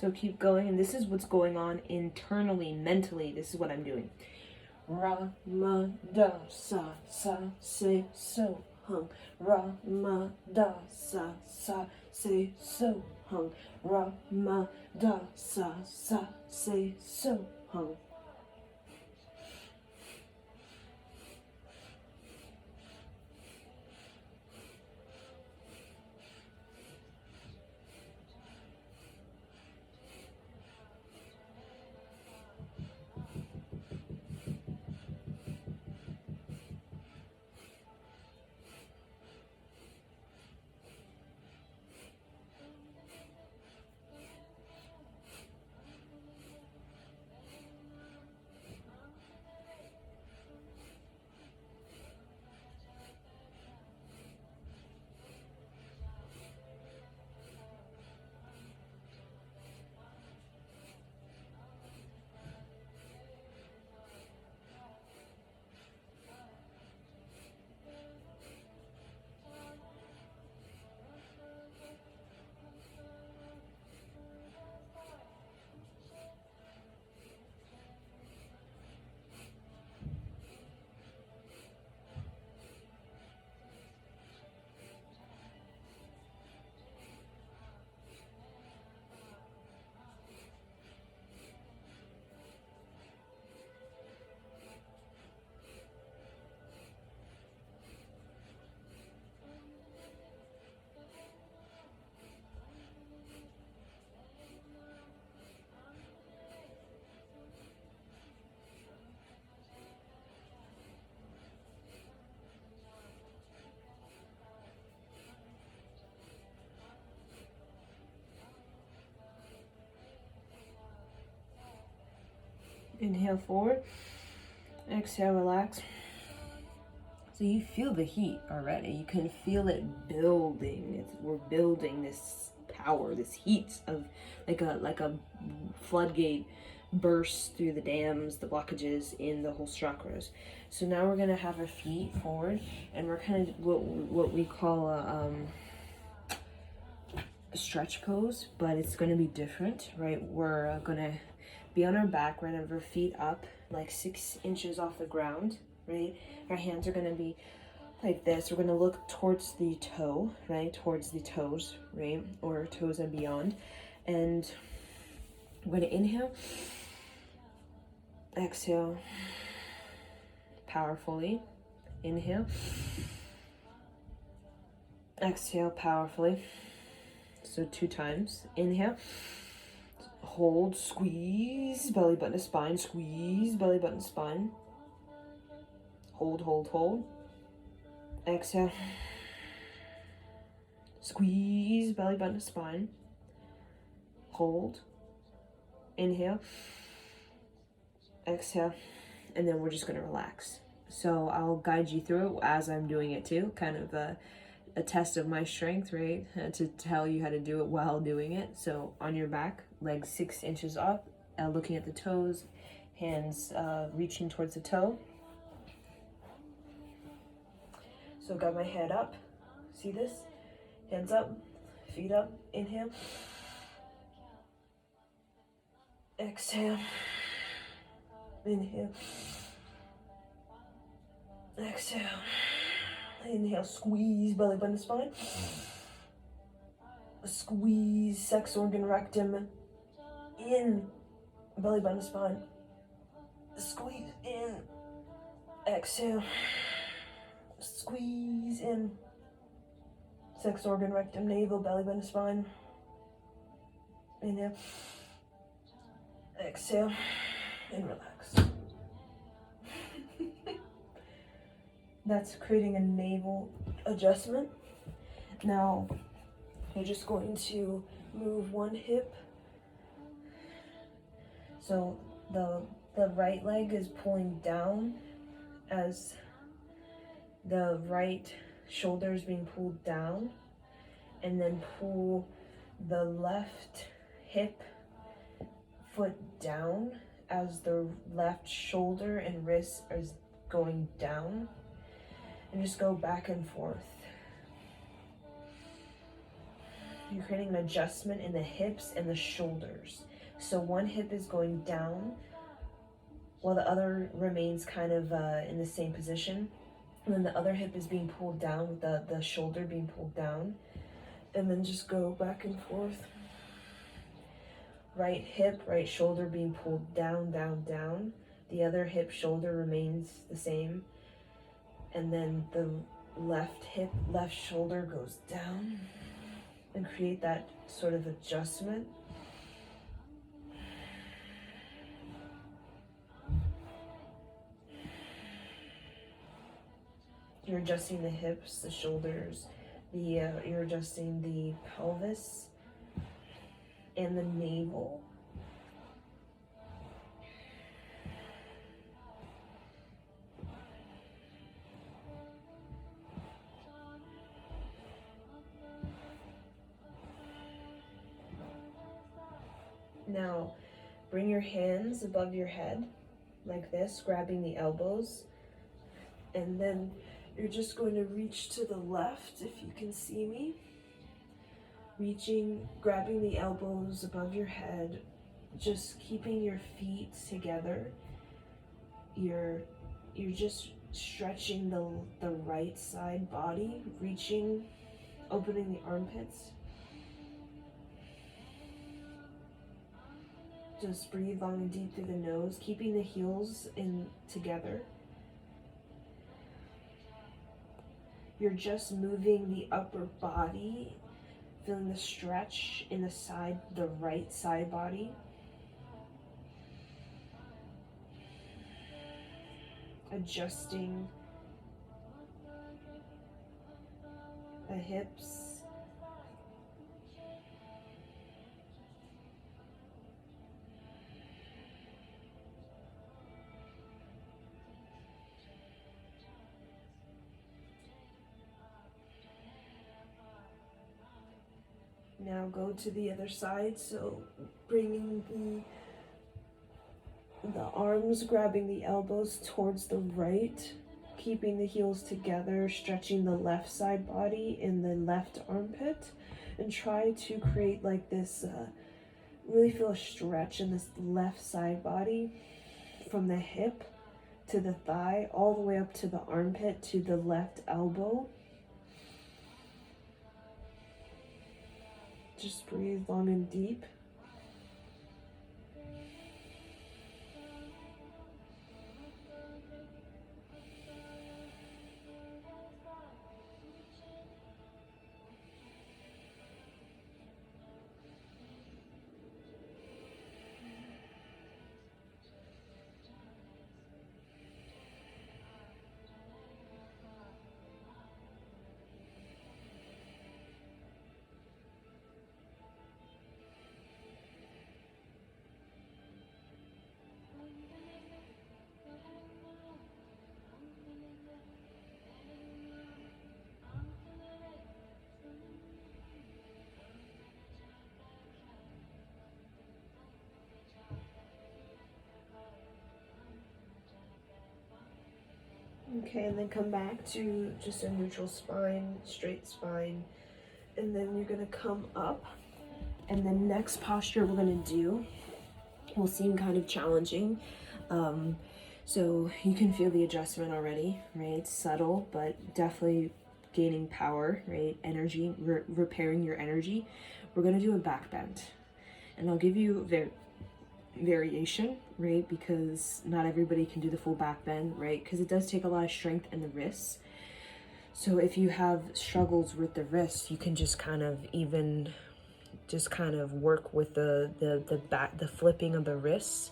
So keep going, and this is what's going on internally, mentally. This is what I'm doing. Ra ma da sa sa se so hung. Ra ma da sa sa se so hung. Ra ma da sa sa se so hung. Inhale forward, exhale, relax. So you feel the heat already. You can feel it building. We're building this power, this heat of like a floodgate burst through the dams, the blockages in the whole chakras. So now we're gonna have our feet forward, and we're kind of what we call a stretch pose, but it's gonna be different, right? We're gonna be on our back, we're gonna have our feet up like 6 inches off the ground, right? Our hands are gonna be like this. We're gonna look towards the toe, right? Towards the toes, right? Or toes and beyond. And we're gonna inhale, exhale, powerfully. Inhale, exhale, powerfully. So 2 times. Inhale, hold, squeeze, belly button to spine, squeeze, belly button to spine. Hold, hold, hold. Exhale. Squeeze, belly button to spine. Hold. Inhale. Exhale. And then we're just going to relax. So I'll guide you through it as I'm doing it too. Kind of a test of my strength, right? To tell you how to do it while doing it. So on your back, legs 6 inches up, looking at the toes, hands reaching towards the toe. So got my head up. See this? Hands up, feet up. Inhale. Exhale. Inhale. Exhale. Inhale, squeeze belly button spine. Squeeze sex organ rectum in belly button spine. Squeeze in. Exhale. Squeeze in. Sex organ rectum navel belly button spine. Inhale. Exhale and relax. That's creating a navel adjustment. Now you're just going to move one hip. So the right leg is pulling down as the right shoulder is being pulled down, and then pull the left hip foot down as the left shoulder and wrist is going down, and just go back and forth. You're creating an adjustment in the hips and the shoulders. So one hip is going down while the other remains kind of in the same position. And then the other hip is being pulled down with the shoulder being pulled down. And then just go back and forth. Right hip, right shoulder being pulled down, down, down. The other hip, shoulder remains the same. And then the left hip, left shoulder goes down. And create that sort of adjustment. You're adjusting the hips, the shoulders, you're adjusting the pelvis and the navel. Now, bring your hands above your head like this, grabbing the elbows, and then you're just going to reach to the left, if you can see me. Reaching, grabbing the elbows above your head, just keeping your feet together. You're just stretching the right side body, reaching, opening the armpits. Just breathe long and deep through the nose, keeping the heels in together. You're just moving the upper body, feeling the stretch in the right side body. Adjusting the hips. Now go to the other side, so bringing the arms, grabbing the elbows towards the right, keeping the heels together, stretching the left side body in the left armpit, and try to create like this, really feel a stretch in this left side body from the hip to the thigh, all the way up to the armpit to the left elbow. Just breathe long and deep. Okay, and then come back to just a neutral spine, straight spine, and then you're gonna come up, and the next posture we're gonna do will seem kind of challenging. So you can feel the adjustment already, right? Subtle, but definitely gaining power, right? Energy, repairing your energy. We're gonna do a back bend, and I'll give you variation, right? Because not everybody can do the full back bend, right? Because it does take a lot of strength in the wrists. So if you have struggles with the wrists, you can just kind of work with the flipping of the wrists,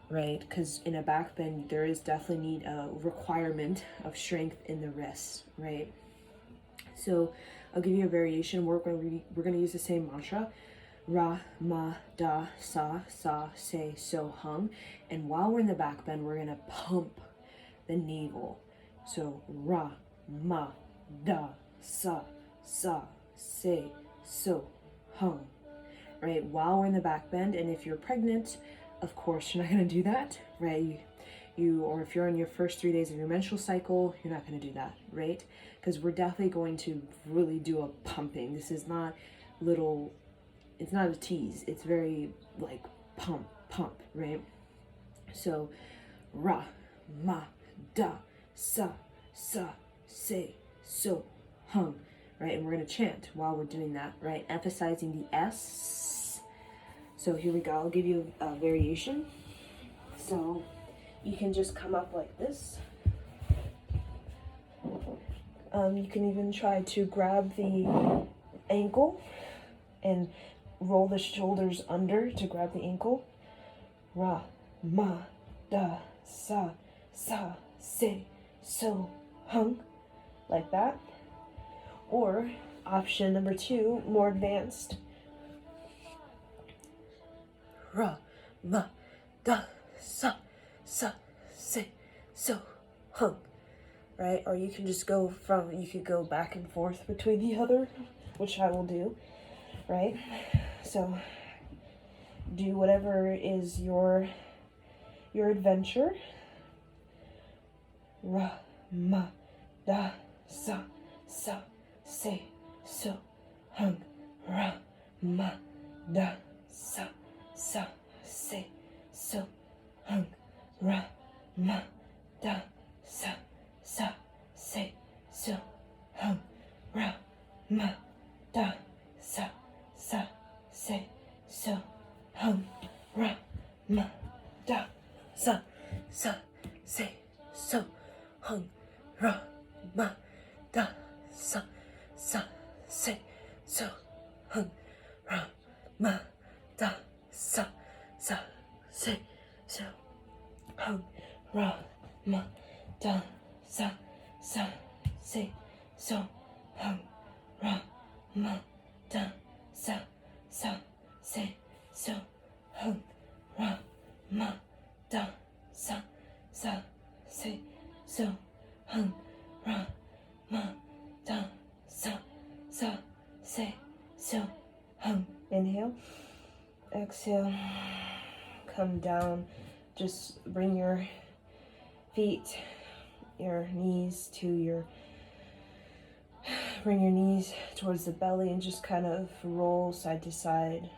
right? Because in a back bend, there is definitely need a requirement of strength in the wrists, right? So I'll give you a variation. We're gonna use the same mantra. Ra, ma, da, sa, se, so, hum. And while we're in the back bend, we're gonna pump the navel. So ra, ma, da, sa, se, so, hum. Right, while we're in the back bend. And if you're pregnant, of course, you're not gonna do that, right? Or if you're on your first 3 days of your menstrual cycle, you're not gonna do that, right? Because we're definitely going to really do a pumping. This is not little, it's not a tease, it's very like pump, right? So ra, ma, da, sa, se, so, hung, right? And we're going to chant while we're doing that, right? Emphasizing the S. So here we go. I'll give you a variation. So you can just come up like this. You can even try to grab the ankle and roll the shoulders under to grab the ankle. Ra, ma, da, sa, se, so, hung, like that. Or option number 2, more advanced. Ra, ma, da, sa, se, so, hung. Right? Or you can just go you could go back and forth between the other, which I will do, right? So do whatever is your adventure. Ra, ma, da, sa, se, so, hung. Ra, ma, da, sa, se, so, hung. Ra, ma, da, sa, se, so, hung. Ra, ma, da, sa, se, so, hung. Ra, ma, da, sa, se, so, hung. Ra, ma, da, sa, se, so, hung. Ra, ma, da, sa, se, so, hung. Ra, ma, da, sa, se, so, hung. Ra, ma, da, sa, se, so, hung. Ra, ma, da, sa, se, so, hung. Ra, ma, da, sa, se, so, hung. Inhale, exhale, come down. Just bring your feet, your knees bring your knees towards the belly and just kind of roll side to side.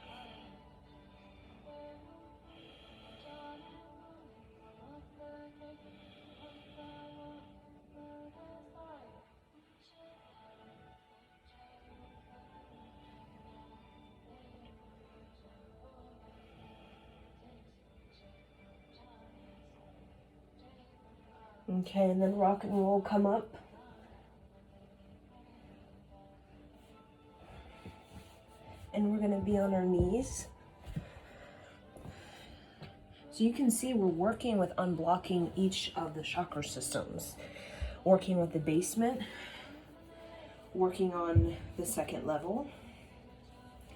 Okay, and then rock and roll, come up. And we're going to be on our knees. So you can see we're working with unblocking each of the chakra systems. Working with the basement, working on the 2nd level,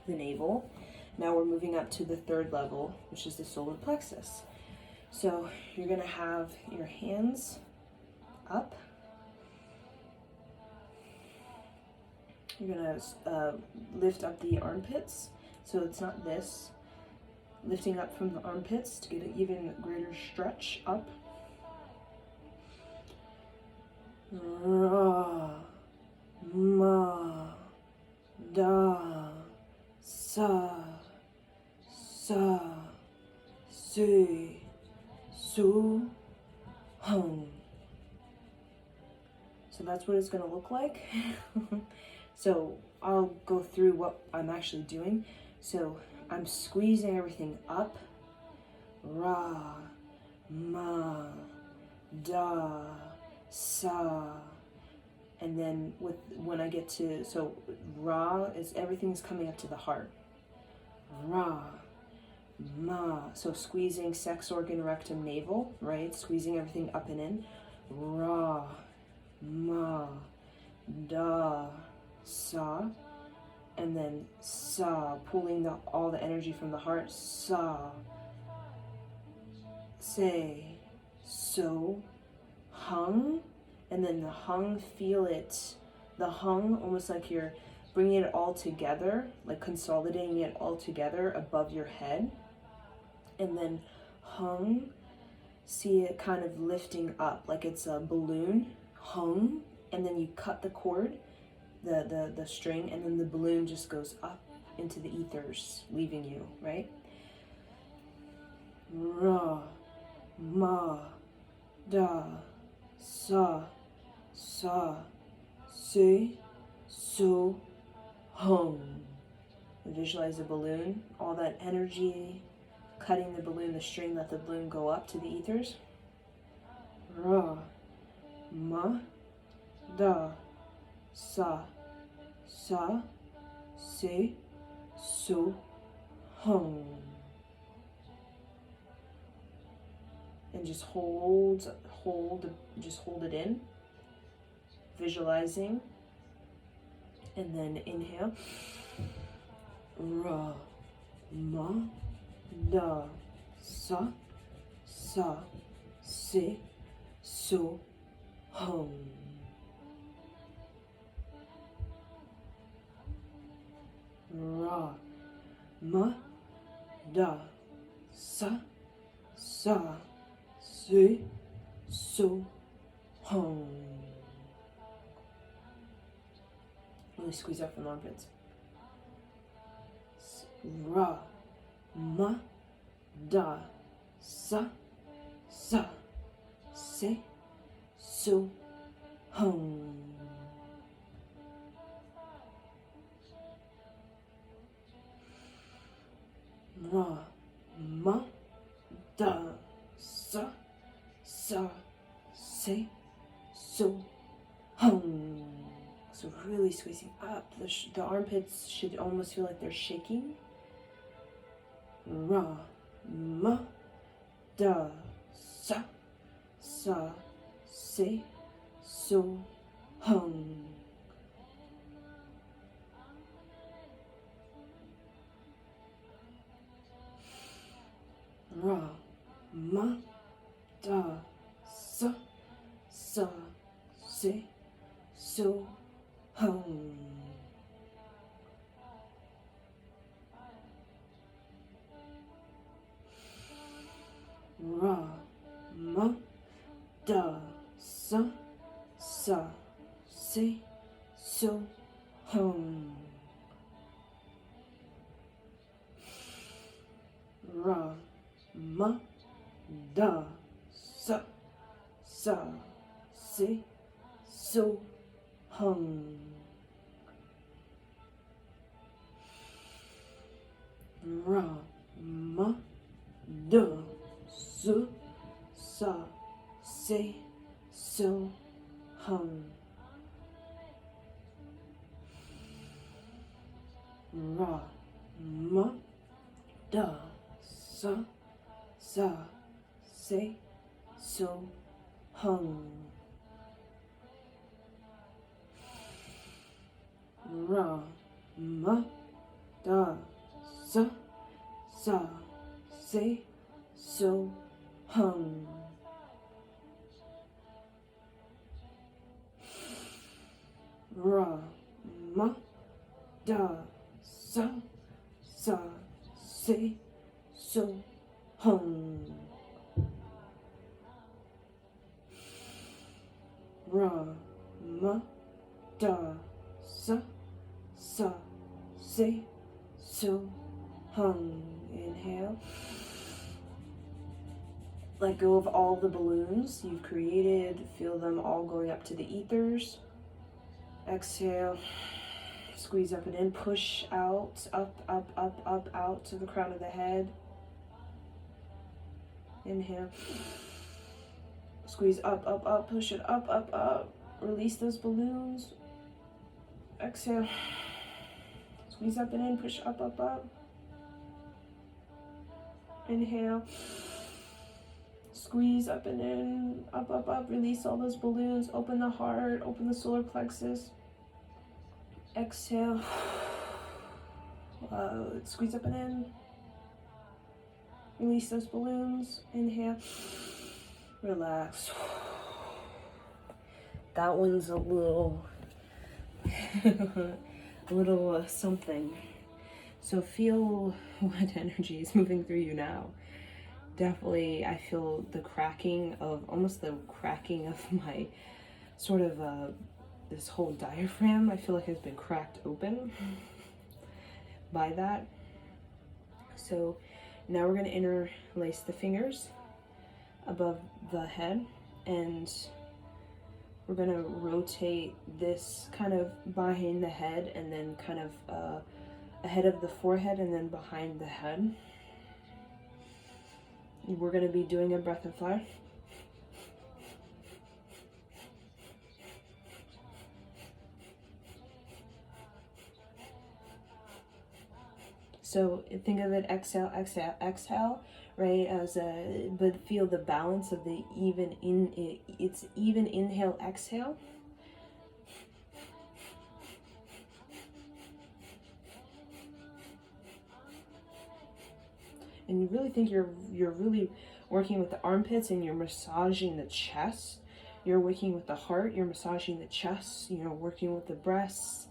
the navel. Now we're moving up to the 3rd level, which is the solar plexus. So you're going to have your hands up. You're going to lift up the armpits, so it's not this. Lifting up from the armpits to get an even greater stretch up. Ra, ma, da, sa, se, so, hung. So that's what it's going to look like. So I'll go through what I'm actually doing. So I'm squeezing everything up. Ra, ma, da, sa. And then when I get to, so Ra is everything's coming up to the heart. Ra, ma. So squeezing sex organ, rectum, navel, right? Squeezing everything up and in. Ra, ma, da, sa. And then sa, pulling all the energy from the heart. Sa, se, so, hung. And then the hung, feel it. The hung, almost like you're bringing it all together, like consolidating it all together above your head. And then hung, see it kind of lifting up, like it's a balloon, hung. And then you cut the cord, the string, and then the balloon just goes up into the ethers, leaving you, right? Ra, ma, da, sa, se, so, hum. Visualize a balloon, all that energy cutting the balloon, the string, let the balloon go up to the ethers. Ra, ma, da, sa, se, so, hum. And just hold it in, visualizing, and then inhale. Ra, ma, da, sa, se, so, hum. Ra, ma, da, sa, se, so, hum. Really squeeze out from the armpits. Ra, ma, da, sa, se, so, hum. Ra, ma, da, sa, se, so, hum. So really squeezing up. The armpits should almost feel like they're shaking. Ra, ma, da, sa, se, so, hum. Ra, ma, da, sa, se, so, hum. Ra, ma, da, sa, se, so, hum. Ra, ma, da, sa, se, so, hum. Ra, ma, da, sa, se, so, hum. Ra, ma, da, sa, se, so, hum. Ra, ma, da, sa, se, so, hum. Ra, ma, da, sa, se, so, hum. Ra, ma, da, sa, se, so, hum. Inhale. Let go of all the balloons you've created. Feel them all going up to the ethers. Exhale. Squeeze up and in. Push out. Up, out to the crown of the head. Inhale. Squeeze up. Push it up. Release those balloons. Exhale. Squeeze up and in. Push up. Inhale. Squeeze up and in. Up. Release all those balloons. Open the heart. Open the solar plexus. Exhale. Squeeze up and in. Release those balloons. Inhale. Relax. That one's a little something. So feel what energy is moving through you now. Definitely, I feel almost the cracking of my sort of this whole diaphragm. I feel like has been cracked open. by that. So now we're going to interlace the fingers above the head, and we're going to rotate this kind of behind the head, and then kind of ahead of the forehead, and then behind the head. We're going to be doing a breath of fire. So think of it, exhale, exhale, exhale, right? But feel the balance of the it's even inhale, exhale. And you really think you're really working with the armpits, and you're massaging the chest. You're working with the heart, you're massaging the chest, you're working with the breasts.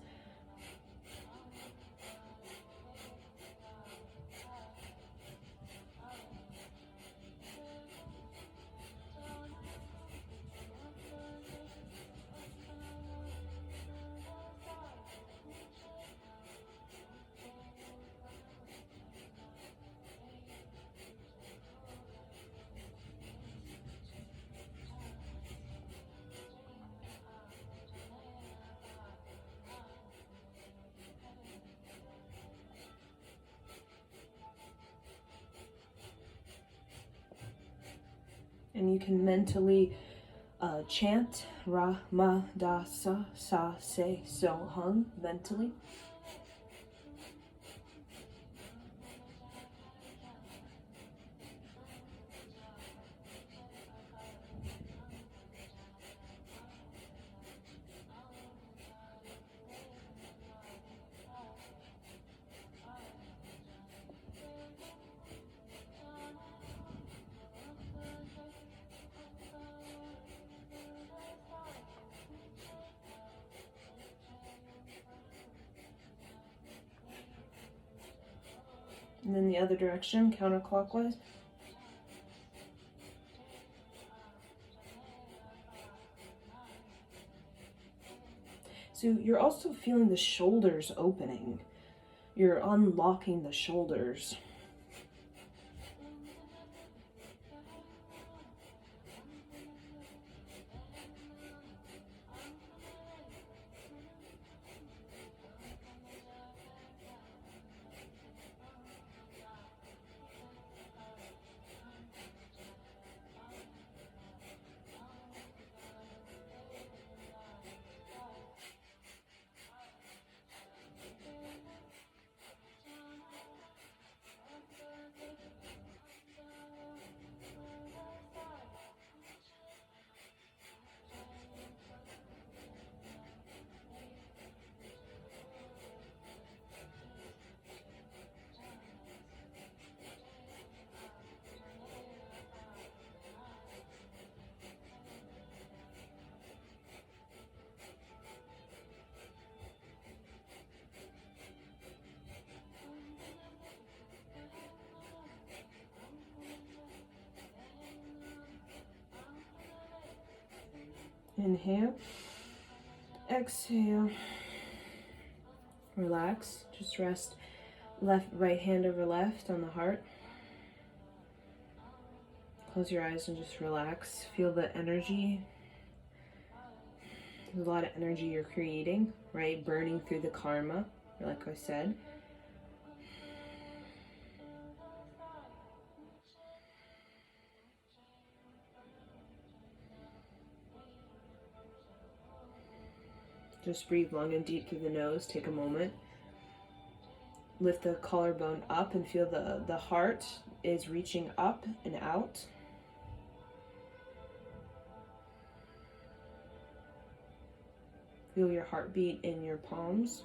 And you can mentally chant Ra, Ma, Da, Sa, Sa, Se, So, Hum mentally. And then the other direction, counterclockwise. So you're also feeling the shoulders opening. You're unlocking the shoulders. Inhale, exhale, relax, just rest right hand over left on the heart. Close your eyes and just relax. Feel the energy. There's a lot of energy you're creating, right? Burning through the karma, like I said. Just breathe long and deep through the nose. Take a moment. Lift the collarbone up and feel the heart is reaching up and out. Feel your heartbeat in your palms.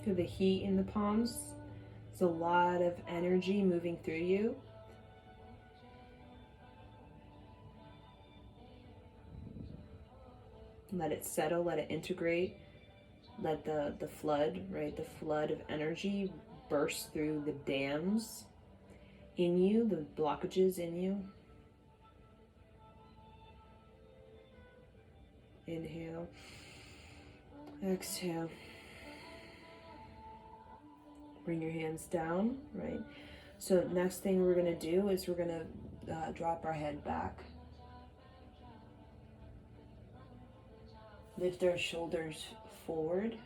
Feel the heat in the palms, There's a lot of energy moving through you. Let it settle, let it integrate. Let the flood, right, the flood of energy burst through the dams in you, the blockages in you. Inhale, exhale. Bring your hands down, right? So next thing we're gonna do is we're gonna drop our head back. Lift our shoulders forward.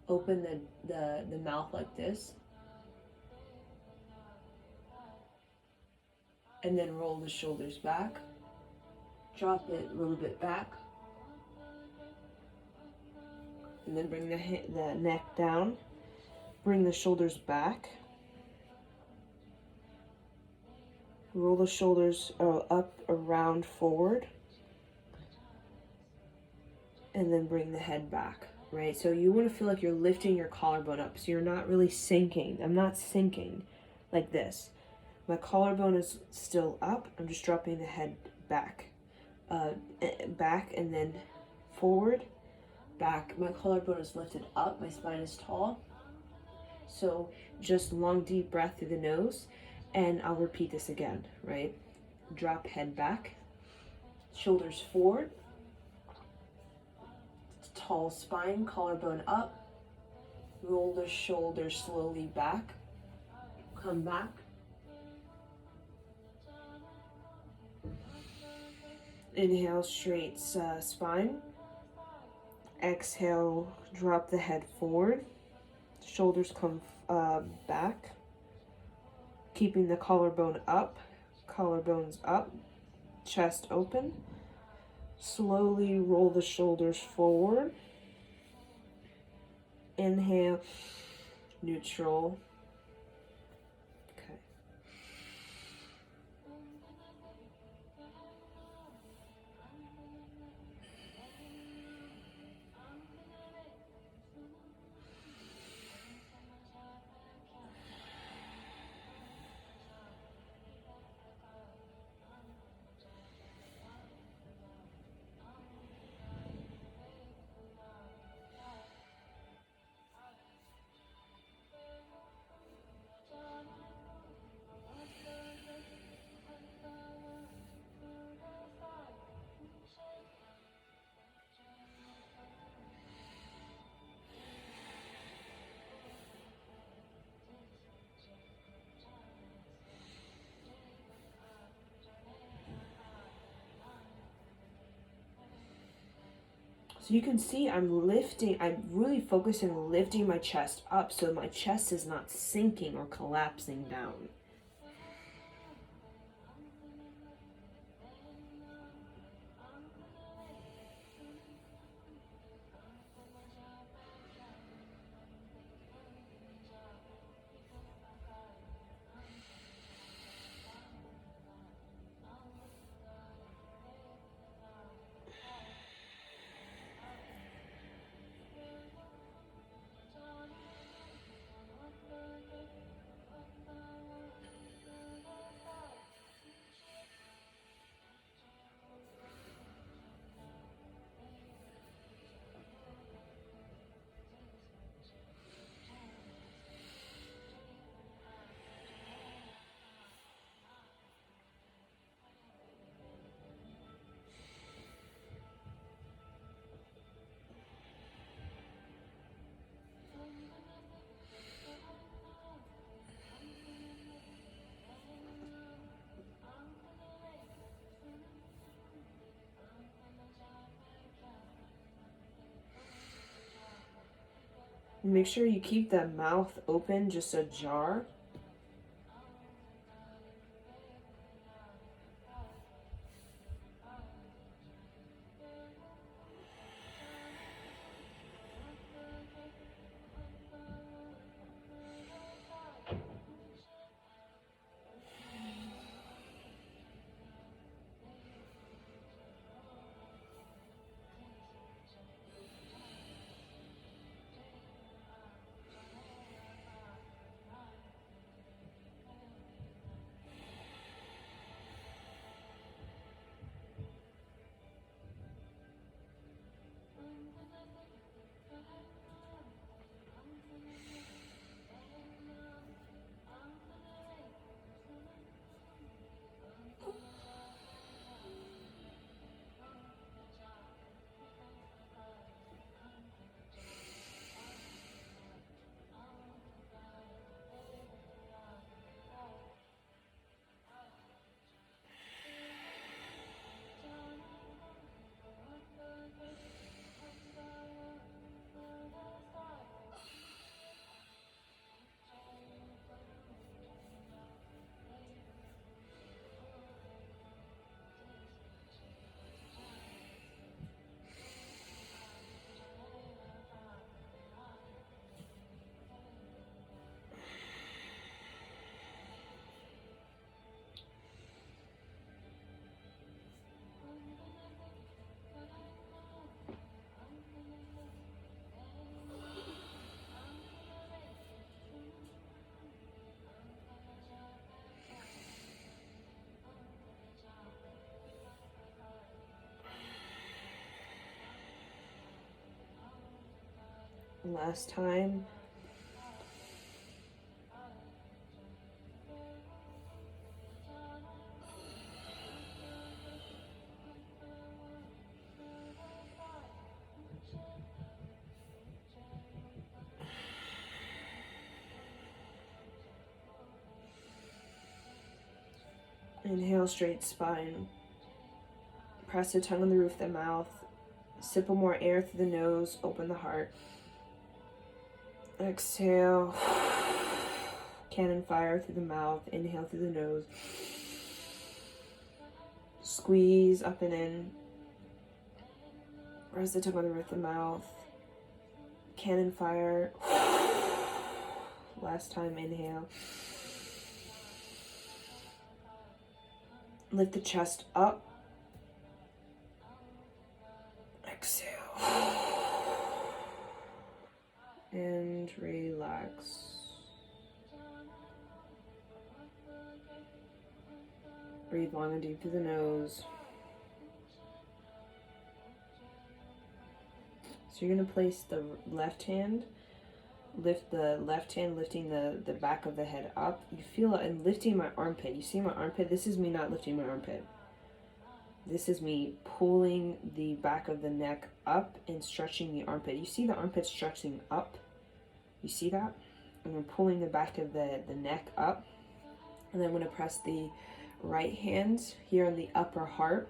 Open the mouth like this. And then roll the shoulders back. Drop it a little bit back. And then bring the neck down. Bring the shoulders back. Roll the shoulders up, around, forward. And then bring the head back, right? So you want to feel like you're lifting your collarbone up. So you're not really sinking. I'm not sinking like this. My collarbone is still up. I'm just dropping the head back. Back and then forward, back. My collarbone is lifted up. My spine is tall. So just long, deep breath through the nose. And I'll repeat this again, right? Drop head back. Shoulders forward. Tall spine, collarbone up. Roll the shoulders slowly back. Come back. Inhale, straight spine. Exhale, drop the head forward. Shoulders come back. Keeping the collarbone up. Collarbones up. Chest open. Slowly roll the shoulders forward. Inhale, neutral. Okay. So you can see I'm really focusing on lifting my chest up so my chest is not sinking or collapsing down. Make sure you keep the mouth open, just ajar. Last time. Inhale, straight spine. Press the tongue on the roof of the mouth. Sip more air through the nose. Open the heart. Exhale. Cannon fire through the mouth. Inhale through the nose. Squeeze up and in. Press the tongue on the roof of the mouth. Cannon fire. Last time, inhale. Lift the chest up. Exhale. And relax. Breathe long and deep through the nose. So you're going to place the left hand, lift the left hand, lifting the back of the head up. You feel it, and lifting my armpit. You see my armpit? This is me not lifting my armpit. This is me pulling the back of the neck up and stretching the armpit. You see the armpit stretching up? You see that? And I'm pulling the back of the neck up. And then I'm going to press the right hand here on the upper heart.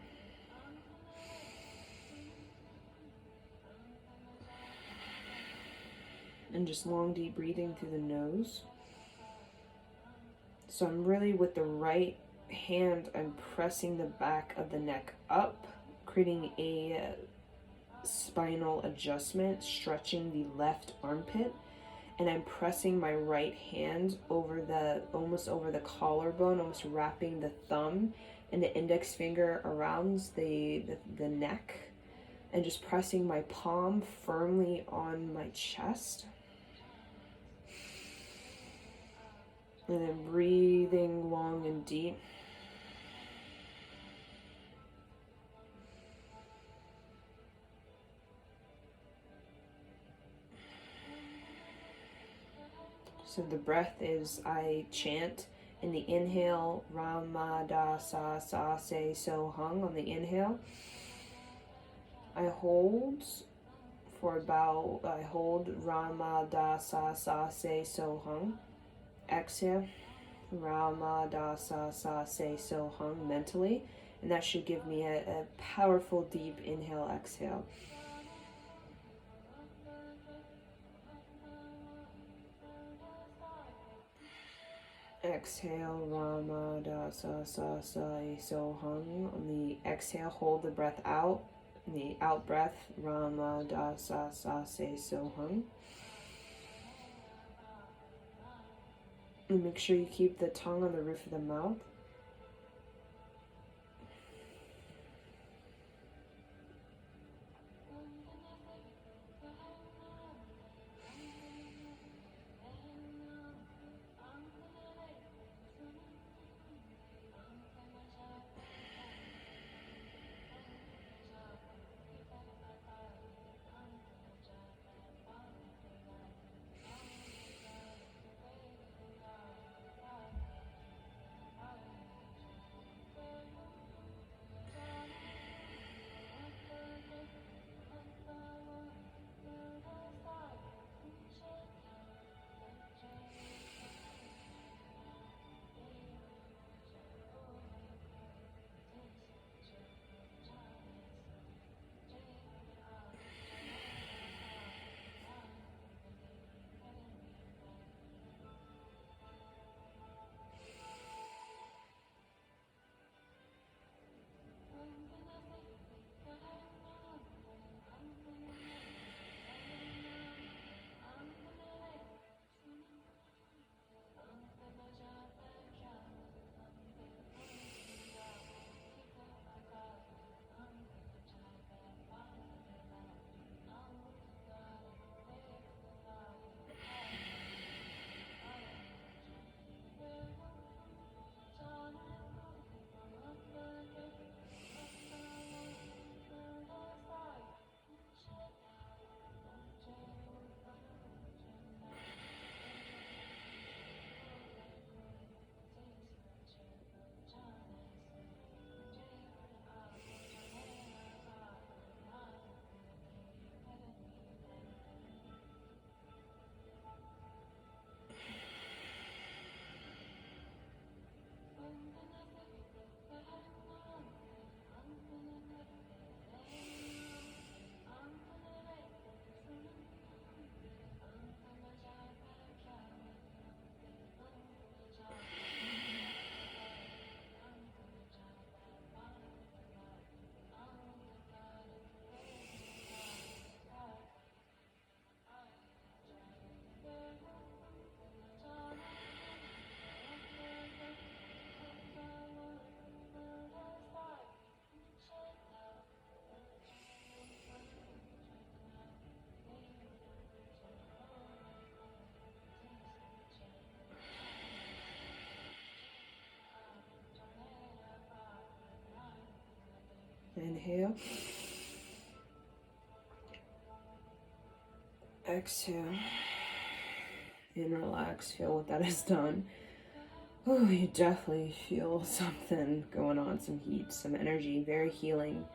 And just long, deep breathing through the nose. So I'm really, with the right hand, I'm pressing the back of the neck up, creating a spinal adjustment, stretching the left armpit. And I'm pressing my right hand over almost over the collarbone, almost wrapping the thumb and the index finger around the neck, and just pressing my palm firmly on my chest. And then breathing long and deep. So the breath is, I chant in the inhale, Rama Da Sa Sa Se So Hung on the inhale. I hold Rama Da Sa Sa Se So Hung. Exhale, Rama Da Sa Sa Se So Hung mentally. And that should give me a powerful deep inhale, exhale. Exhale, Rama Da Sa Sa Se So Hung. On the exhale, hold the breath out. On the out breath, Rama Da Sa Sa Se So Hung. And make sure you keep the tongue on the roof of the mouth. Inhale. Exhale. And relax. Feel what that has done. Oh, you definitely feel something going on, some heat, some energy, very healing,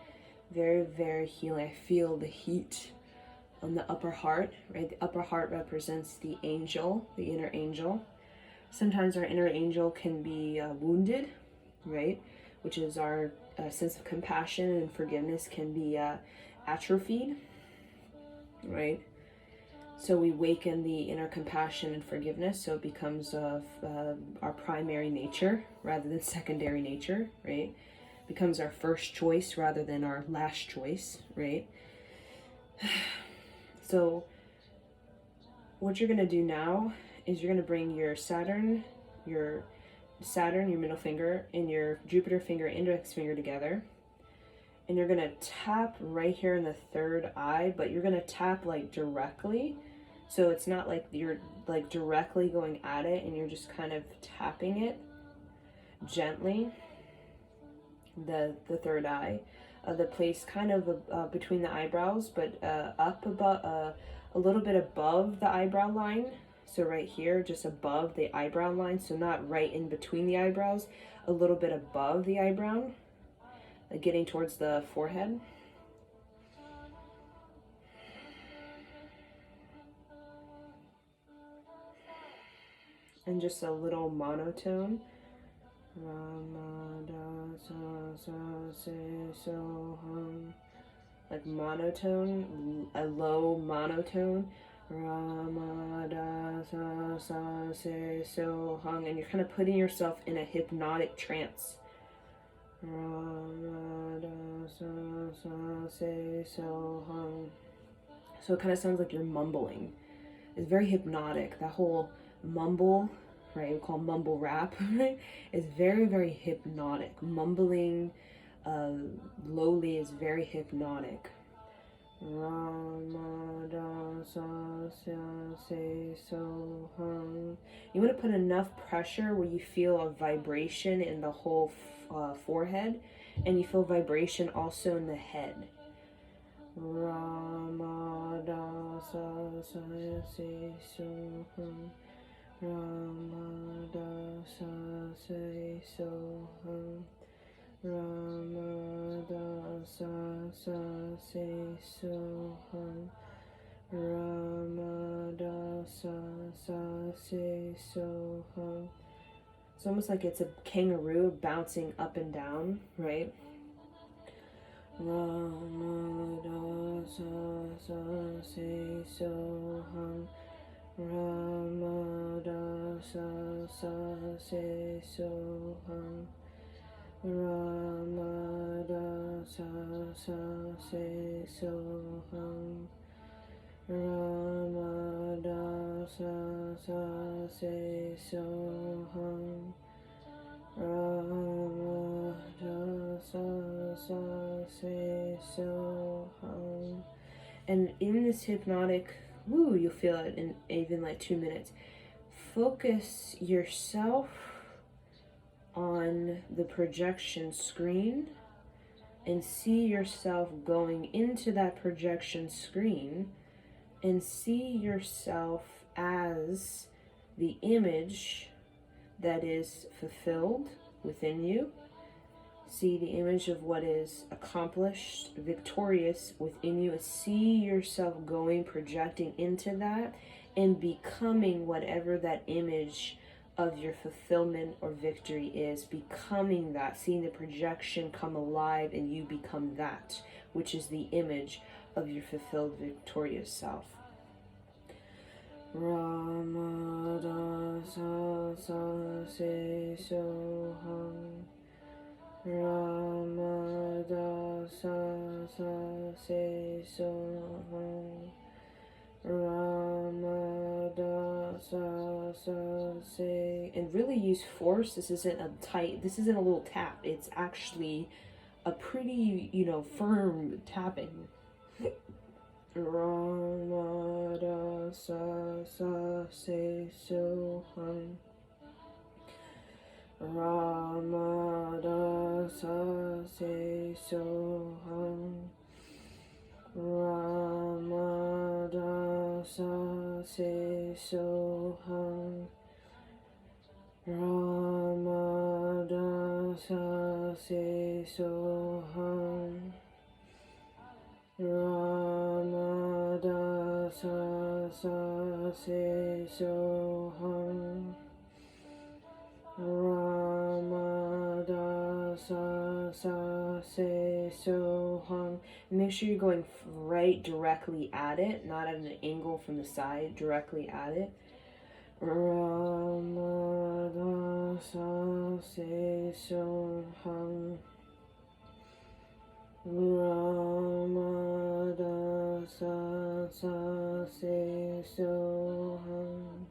very, very healing. I feel the heat on the upper heart, right? The upper heart represents the angel, the inner angel. Sometimes our inner angel can be wounded, right? Which is our sense of compassion and forgiveness can be atrophied, right? So we waken the inner compassion and forgiveness, so it becomes our primary nature rather than secondary nature, right? Becomes our first choice rather than our last choice, right? So what you're going to do now is you're going to bring your Saturn, your middle finger, and your Jupiter finger, index finger together. And you're going to tap right here in the third eye, but you're going to tap like directly. So it's not like you're like directly going at it, and you're just kind of tapping it gently. The third eye, the place kind of between the eyebrows, but up above, a little bit above the eyebrow line. So right here, just above the eyebrow line. So not right in between the eyebrows, a little bit above the eyebrow, getting towards the forehead. And just a little monotone. Like monotone, a low monotone. And you're kind of putting yourself in a hypnotic trance. So it kind of sounds like you're mumbling. It's very hypnotic. That whole mumble, right, we call mumble rap, right, is very, very hypnotic. Mumbling lowly is very hypnotic. You want to put enough pressure where you feel a vibration in the whole forehead, and you feel vibration also in the head. It's almost like it's a kangaroo bouncing up and down, right? And in this hypnotic, you'll feel it in even like 2 minutes. Focus yourself on the projection screen and see yourself going into that projection screen, and see yourself as the image that is fulfilled within you. See the image of what is accomplished, victorious within you. See yourself going, projecting into that, and becoming whatever that image of your fulfillment or victory is. Becoming that, seeing the projection come alive, and you become that, which is the image of your fulfilled, victorious self. And really use force. This isn't a little tap. It's actually a pretty, firm tapping. se soham. Ramadasa se soham. Ramadasa se soham. Ramadasa sa se soham. Ramadasa sa se soham. Make sure you're going right directly at it, not at an angle from the side, directly at it. Ramadasa se soham. Ramadasa sa se soham.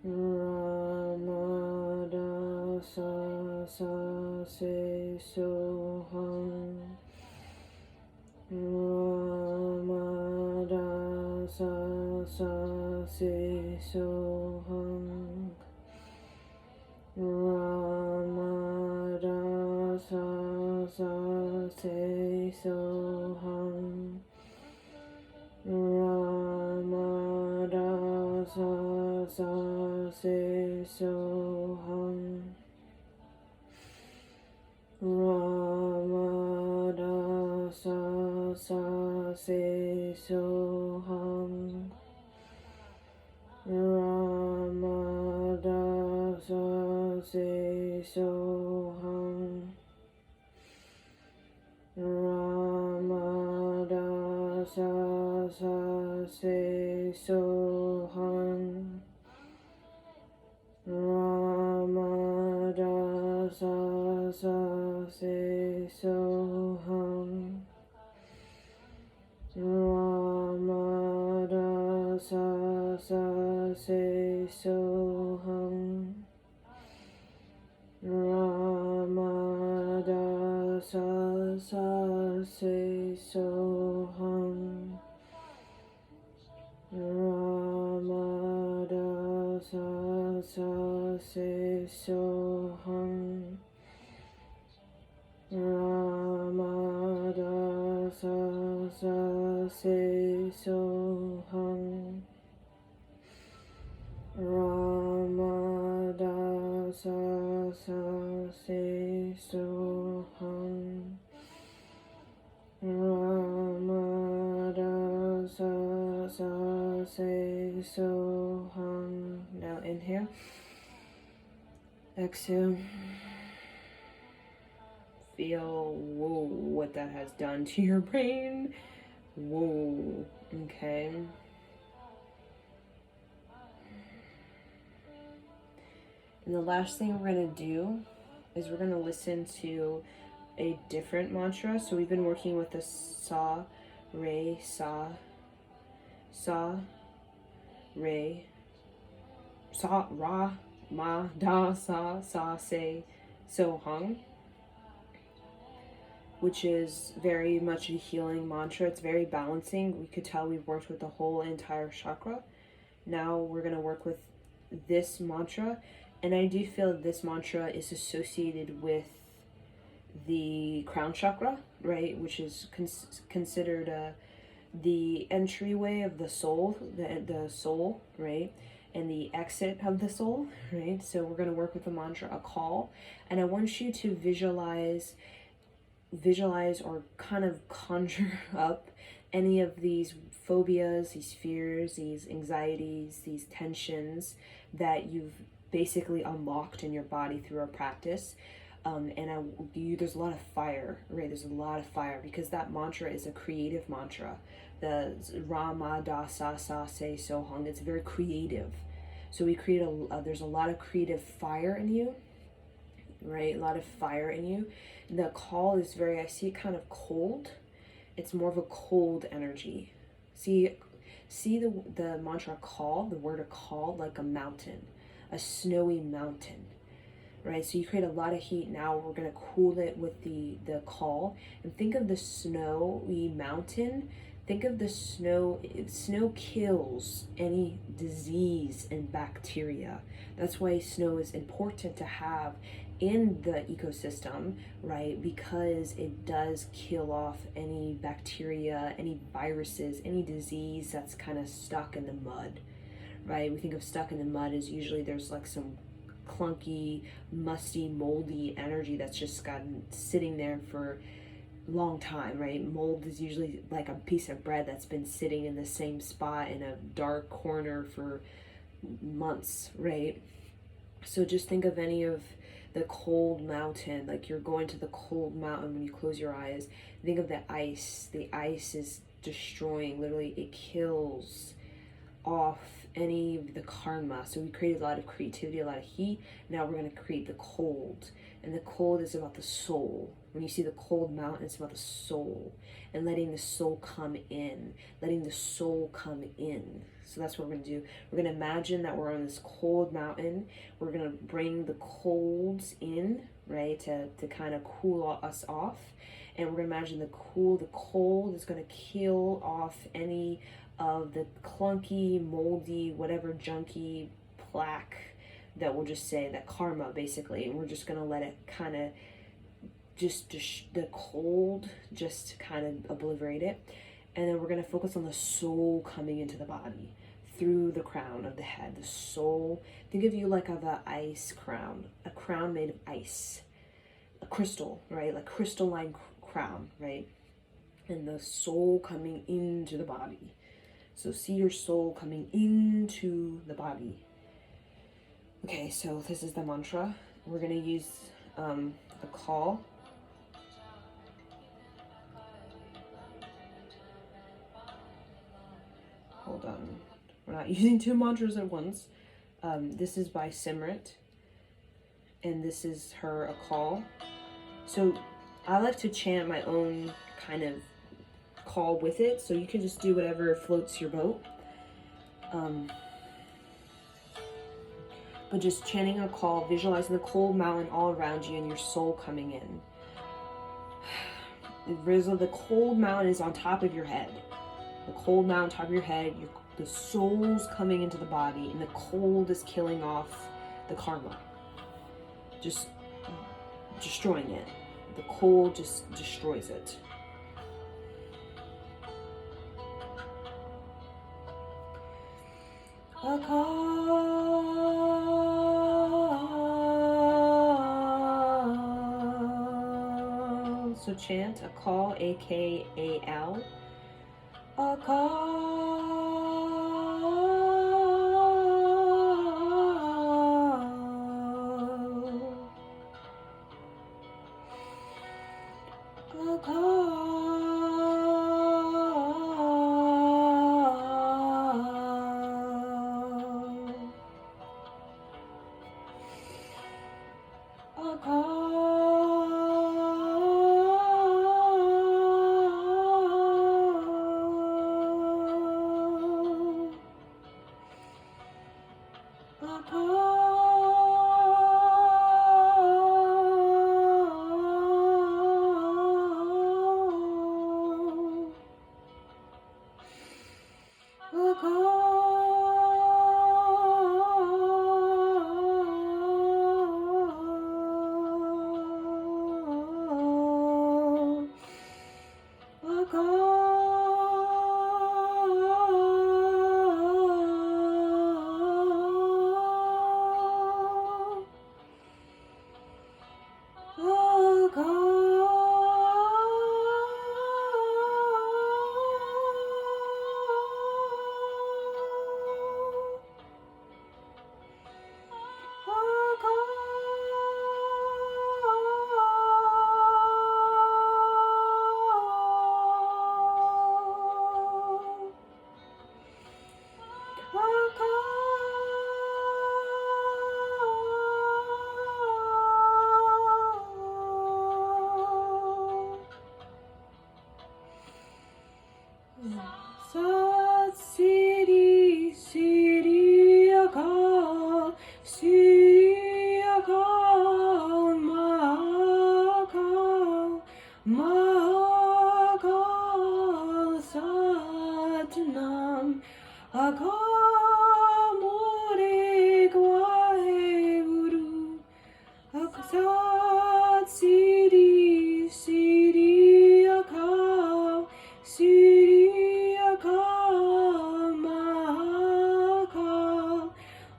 Ramadasa sa se soham. Ramadasa sa se soham. Ramadasa sa se soham. Ramadasa sa se soham. Ramadasa sa se soham. Ramadasa se soham. Ramadasa sa se soham. Ramadasa sa se soham. Ramadasa sa se soham. Ramadasa sa se soham. Ramadasa sa se soham. Ramadasa sa se soham. Ramadasa sa se soham. Ramadasa sa se soham. Now inhale. Exhale. Feel, whoa, what that has done to your brain. Whoa, okay. And the last thing we're going to do is we're going to listen to a different mantra. So we've been working with the sa, re, sa, re, sa, ra, ma, da, sa, se, so, hung, which is very much a healing mantra. It's very balancing. We could tell we've worked with the whole entire chakra. Now we're going to work with this mantra. And I do feel this mantra is associated with the crown chakra, right? Which is considered the entryway of the soul, the soul, right? And the exit of the soul, right? So we're going to work with the mantra, a call. And I want you to visualize or kind of conjure up any of these phobias, these fears, these anxieties, these tensions that you've basically unlocked in your body through our practice. There's a lot of fire, right? There's a lot of fire because that mantra is a creative mantra. The Rama Da Sa Sa Se So Hung. It's very creative. So we create there's a lot of creative fire in you, right? A lot of fire in you. The call is I see it kind of cold. It's more of a cold energy. See the mantra call, the word call, like a mountain, a snowy mountain, right? So you create a lot of heat. Now we're going to cool it with the call. And think of the snowy mountain. Think of the snow. Snow kills any disease and bacteria. That's why snow is important to have in the ecosystem, right? Because it does kill off any bacteria, any viruses, any disease that's kind of stuck in the mud, right? We think of stuck in the mud as usually there's like some clunky, musty, moldy energy that's just gotten sitting there for a long time, right? Mold is usually like a piece of bread that's been sitting in the same spot in a dark corner for months, right? So just think of any of the cold mountain, like you're going to the cold mountain when you close your eyes. Think of the ice. The ice is destroying, literally, it kills off any of the karma. So we created a lot of creativity, a lot of heat. Now we're going to create the cold. And the cold is about the soul. When you see the cold mountain, it's about the soul and letting the soul come in, letting the soul come in. So that's what we're going to do. We're going to imagine that we're on this cold mountain. We're going to bring the colds in, right, to kind of cool us off. And we're going to imagine the cold is going to kill off any of the clunky, moldy, whatever junky plaque that we'll just say, that karma, basically. And we're just going to let it kind of the cold just kind of obliterate it. And then we're going to focus on the soul coming into the body through the crown of the head. The soul, think of you like of an ice crown, a crown made of ice, a crystal, right? Like crystalline crown, right? And the soul coming into the body. So see your soul coming into the body. Okay, so this is the mantra. We're going to use a call. Hold on. We're not using two mantras at once. This is by Simrit. And this is her a call. So I like to chant my own kind of call with it. So you can just do whatever floats your boat. But just chanting a call, visualizing the cold mountain all around you and your soul coming in. The cold mountain is on top of your head. The cold mountain on top of your head, the soul's coming into the body, and the cold is killing off the karma. Just destroying it. The cold just destroys it. A call. So chant a call, A-K-A-L. A call. A call. A Sat Siri Siri Akal Siri Akal Mahakal Mahakal Satnam Akal More Vaheguru Sat Siri Siri Akal Siri Akal Mahakal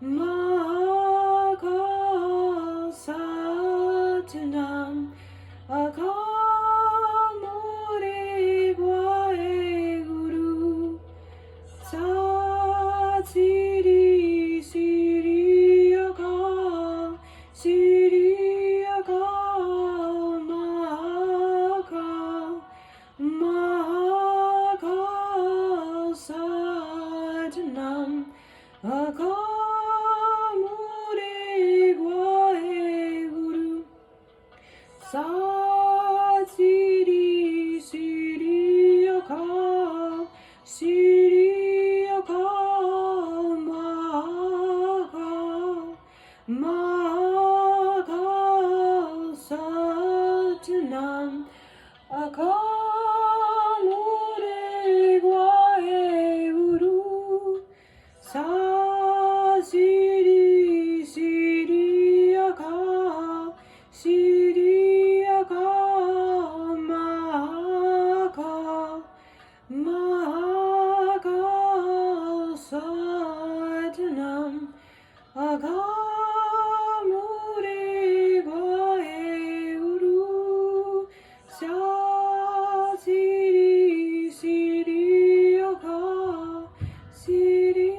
Mahakal Satanam Akal More Gwae Guru Sat Siri Siri Akal Siri Akal Mahakal Mahakal Satanam Akal More Gwae Guru Sat Siri Siri Akal Siri Akal Mahakal Mahakal Satanam Akal More Gwae Guru Sat Siri Siri Akal Siri Akal Mahakal Mahakal Satanam Akal More Gwae Guru Sat Siri Siri Akal Siri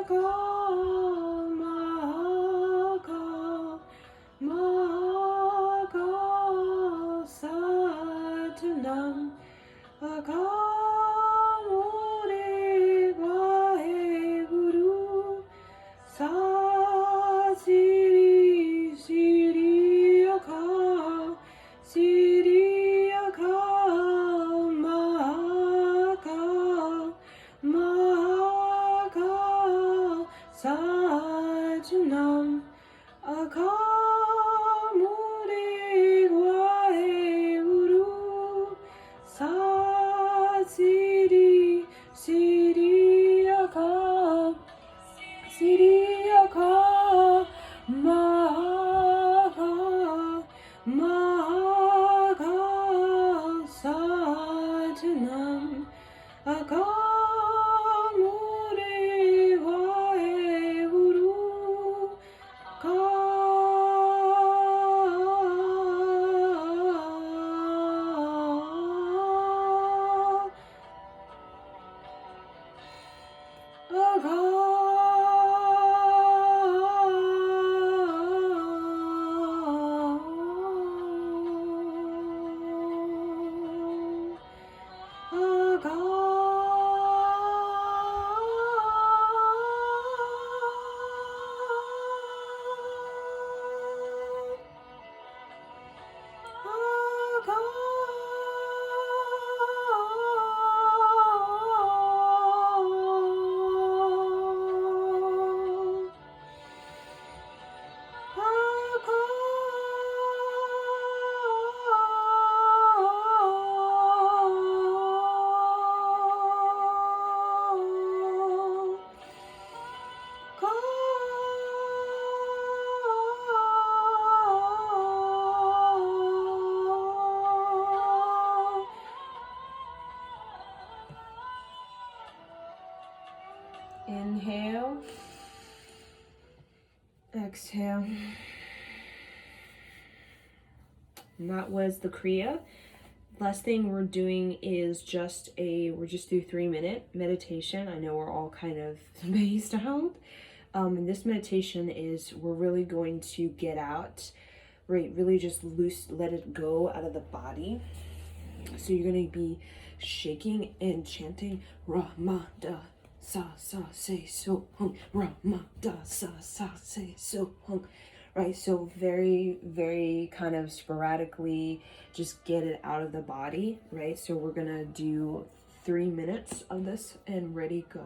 Akal Mahakal Mahakal Satanam Akal More Gwae Guru Sat Siri Siri Akal Siri Akal Mahakal Mahakal Satanam Akal More Gwae Guru Sat Siri Siri Akal Siri Akal Mahakal Mahakal Satanam Akal More Gwae Guru Inhale, exhale. And that was the Kriya. Last thing we're doing is we're just do 3-minute meditation. I know we're all kind of spaced out. And this meditation is, we're really going to get out, right? Really just let it go out of the body. So you're going to be shaking and chanting Ramada sa sa say so hung, Ramada sa sa say so hung. Right, so very, very kind of sporadically just get it out of the body, right? So we're gonna do 3 minutes of this and ready, go.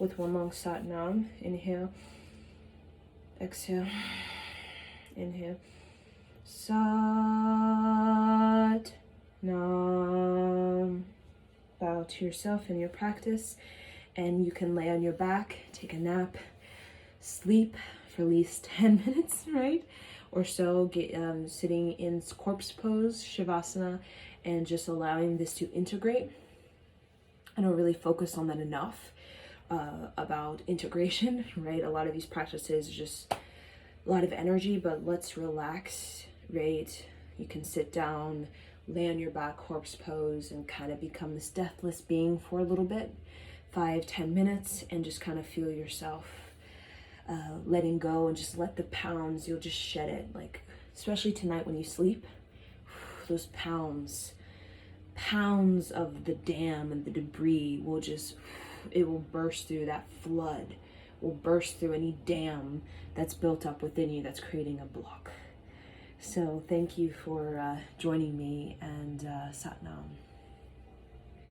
with one long Sat Nam. Inhale, exhale, inhale. Sat Nam. Bow to yourself and your practice, and you can lay on your back, take a nap, sleep for at least 10 minutes, right? Or so, get sitting in corpse pose, Shavasana, and just allowing this to integrate. I don't really focus on that enough about integration, right? A lot of these practices are just a lot of energy, but let's relax, right? You can sit down, lay on your back, corpse pose, and kind of become this deathless being for a little bit, 5-10 minutes, and just kind of feel yourself letting go, and just let the pounds, you'll just shed it, like especially tonight when you sleep, those pounds of the dam and the debris will just, it will burst through, that flood will burst through any dam that's built up within you that's creating a block. So thank you for joining me, and Sat Nam.